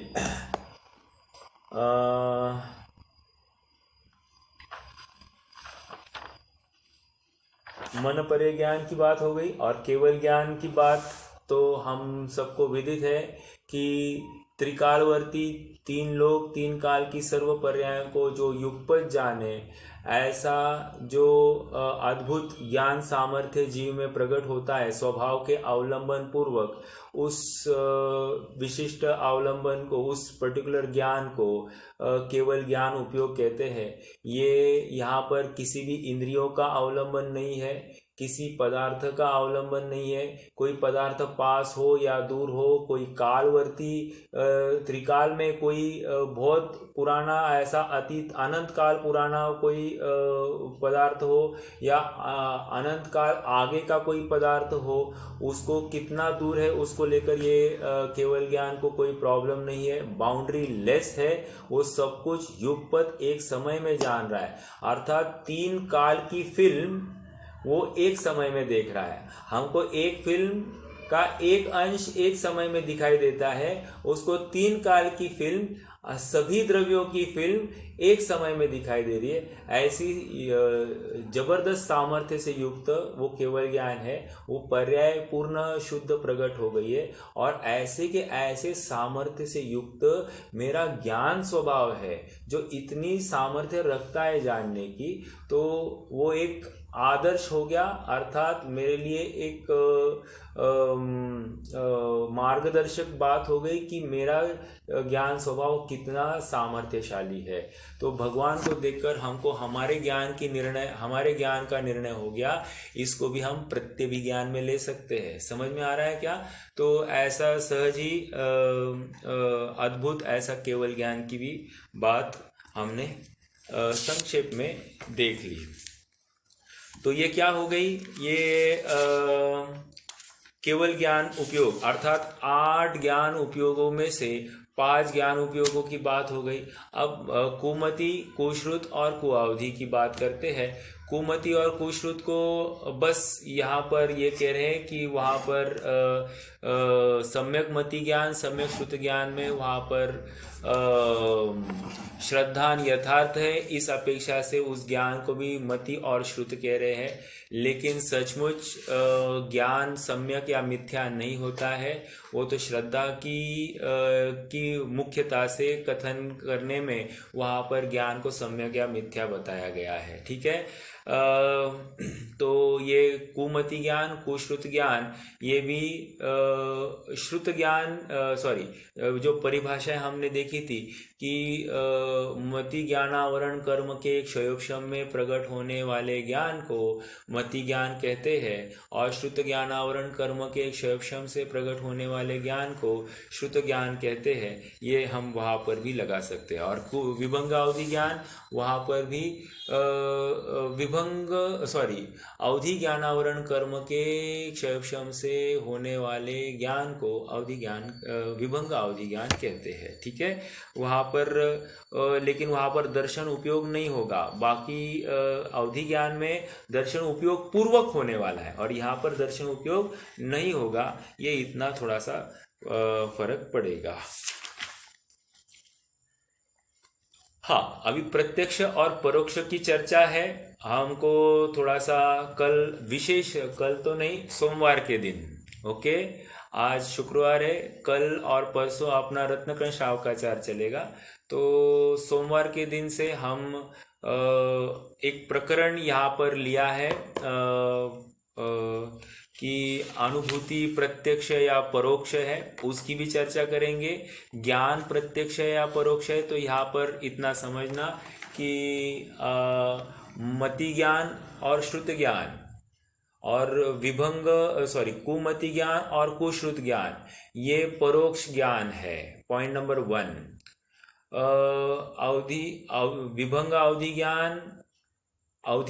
मनपर्य ज्ञान की बात हो गई, और केवल ज्ञान की बात तो हम सबको विदित है कि त्रिकालवर्ती 3 लोक 3 काल की सर्व पर्यायों को जो युगपत जाने, ऐसा जो अद्भुत ज्ञान सामर्थ्य जीव में प्रकट होता है स्वभाव के अवलंबन पूर्वक, उस विशिष्ट अवलंबन को, उस पर्टिकुलर ज्ञान को केवल ज्ञान उपयोग कहते हैं। ये यहाँ पर किसी भी इंद्रियों का अवलंबन नहीं है, किसी पदार्थ का अवलंबन नहीं है। कोई पदार्थ पास हो या दूर हो, कोई कालवर्ती त्रिकाल में कोई बहुत पुराना ऐसा अतीत अनंत काल पुराना कोई पदार्थ हो या अनंत काल आगे का कोई पदार्थ हो, उसको कितना दूर है उसको लेकर ये केवल ज्ञान को कोई प्रॉब्लम नहीं है। बाउंड्री लेस है, वो सब कुछ युगपत एक समय में जान रहा है। अर्थात 3 काल की फिल्म वो एक समय में देख रहा है। हमको एक फिल्म का एक अंश एक समय में दिखाई देता है, उसको 3 काल की फिल्म, सभी द्रव्यों की फिल्म एक समय में दिखाई दे रही है। ऐसी जबरदस्त सामर्थ्य से युक्त वो केवल ज्ञान है, वो पर्याय पूर्ण शुद्ध प्रकट हो गई है। और ऐसे के ऐसे सामर्थ्य से युक्त मेरा ज्ञान स्वभाव है जो इतनी सामर्थ्य रखता है जानने की, तो वो एक आदर्श हो गया। अर्थात मेरे लिए एक मार्गदर्शक बात हो गई कि मेरा ज्ञान स्वभाव कितना सामर्थ्यशाली है। तो भगवान को देखकर हमको हमारे ज्ञान का निर्णय हो गया। इसको भी हम प्रत्यभिज्ञान में ले सकते हैं। समझ में आ रहा है क्या? तो ऐसा सहज ही अद्भुत ऐसा केवल ज्ञान की भी बात हमने संक्षेप में देख ली। तो ये क्या हो गई? ये केवल ज्ञान उपयोग अर्थात 8 ज्ञान उपयोगों में से 5 ज्ञान उपयोगों की बात हो गई। अब कुमति, कुश्रुत और कुअवधि की बात करते हैं। कुमति और कुश्रुत को बस यहाँ पर ये कह रहे हैं कि वहाँ पर सम्यक मति ज्ञान, सम्यक श्रुत ज्ञान में वहाँ पर श्रद्धान यथार्थ है, इस अपेक्षा से उस ज्ञान को भी मति और श्रुत कह रहे हैं। लेकिन सचमुच ज्ञान सम्यक या मिथ्या नहीं होता है, वो तो श्रद्धा की मुख्यता से कथन करने में वहाँ पर ज्ञान को सम्यक या मिथ्या बताया गया है। ठीक है। तो ये कुमति ज्ञान, कुश्रुत ज्ञान, ये भी श्रुत ज्ञान जो परिभाषाएं हमने देखी थी कि मति ज्ञानावरण कर्म के क्षयोपशम में प्रकट होने वाले ज्ञान को मति ज्ञान कहते हैं और श्रुत ज्ञानावरण कर्म के क्षयोपशम से प्रकट होने वाले ज्ञान को श्रुत ज्ञान कहते हैं। ये हम वहाँ पर भी लगा सकते हैं। और विभंगावधि ज्ञान, वहाँ पर भी अवधि ज्ञानावरण कर्म के क्षयोपशम से होने वाले ज्ञान को विभंग अवधि ज्ञान कहते हैं। ठीक है। वहाँ पर लेकिन वहाँ पर दर्शन उपयोग नहीं होगा। बाकी अवधि ज्ञान में दर्शन उपयोग पूर्वक होने वाला है और यहाँ पर दर्शन उपयोग नहीं होगा। ये इतना थोड़ा सा फर्क पड़ेगा। हाँ, अभी प्रत्यक्ष और परोक्ष की चर्चा है। हमको थोड़ा सा कल तो नहीं, सोमवार के दिन, ओके, आज शुक्रवार है, कल और परसों अपना रत्नकण शावकाचार चलेगा। तो सोमवार के दिन से हम एक प्रकरण यहाँ पर लिया है कि अनुभूति प्रत्यक्ष या परोक्ष है, उसकी भी चर्चा करेंगे। ज्ञान प्रत्यक्ष है या परोक्ष है, तो यहाँ पर इतना समझना कि मति ज्ञान और श्रुत ज्ञान और कुमति ज्ञान और कुश्रुत ज्ञान, ये परोक्ष ज्ञान है। Point number 1। विभंग अवधि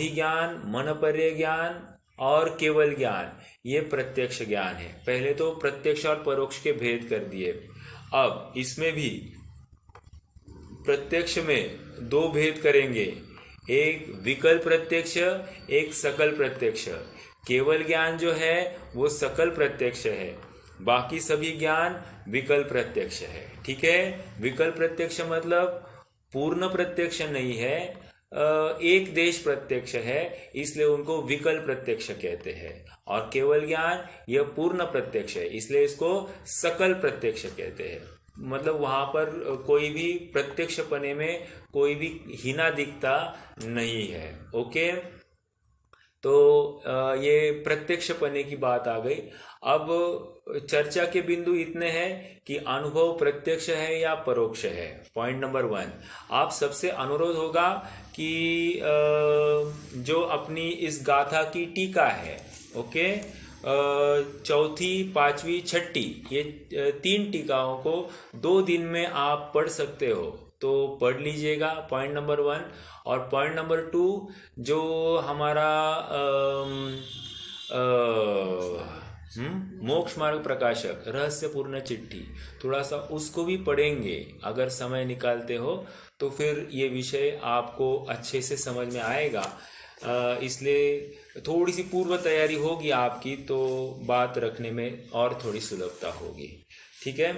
ज्ञान, मनपर्य ज्ञान और केवल ज्ञान, ये प्रत्यक्ष ज्ञान है। पहले तो प्रत्यक्ष और परोक्ष के भेद कर दिए। अब इसमें भी प्रत्यक्ष में 2 भेद करेंगे, एक विकल्प प्रत्यक्ष, एक सकल प्रत्यक्ष। केवल ज्ञान जो है वो सकल प्रत्यक्ष है, बाकी सभी ज्ञान विकल्प प्रत्यक्ष है। ठीक है। विकल्प प्रत्यक्ष मतलब पूर्ण प्रत्यक्ष नहीं है, एक देश प्रत्यक्ष है, इसलिए उनको विकल्प प्रत्यक्ष कहते हैं। और केवल ज्ञान यह पूर्ण प्रत्यक्ष है, इसलिए इसको सकल प्रत्यक्ष कहते हैं। मतलब वहां पर कोई भी प्रत्यक्ष पने में कोई भी हीना दिखता नहीं है। ओके। तो ये प्रत्यक्षपने की बात आ गई। अब चर्चा के बिंदु इतने हैं कि अनुभव प्रत्यक्ष है या परोक्ष है। पॉइंट नंबर 1, आप सबसे अनुरोध होगा कि जो अपनी इस गाथा की टीका है, ओके, चौथी, पांचवी, छठी, ये 3 टीकाओं को 2 दिन में आप पढ़ सकते हो तो पढ़ लीजिएगा, पॉइंट नंबर 1। और पॉइंट नंबर 2, जो हमारा मोक्ष मार्ग प्रकाशक रहस्यपूर्ण चिट्ठी, थोड़ा सा उसको भी पढ़ेंगे अगर समय निकालते हो तो फिर ये विषय आपको अच्छे से समझ में आएगा। इसलिए थोड़ी सी पूर्व तैयारी होगी आपकी तो बात रखने में और थोड़ी सुलभता होगी। ठीक है,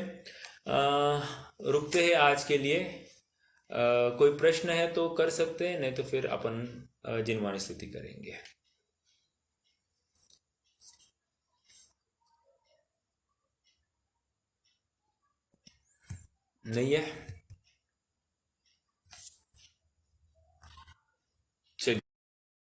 रुकते हैं आज के लिए। कोई प्रश्न है तो कर सकते हैं, नहीं तो फिर अपन जिनवाणी स्तुति करेंगे। नहीं है?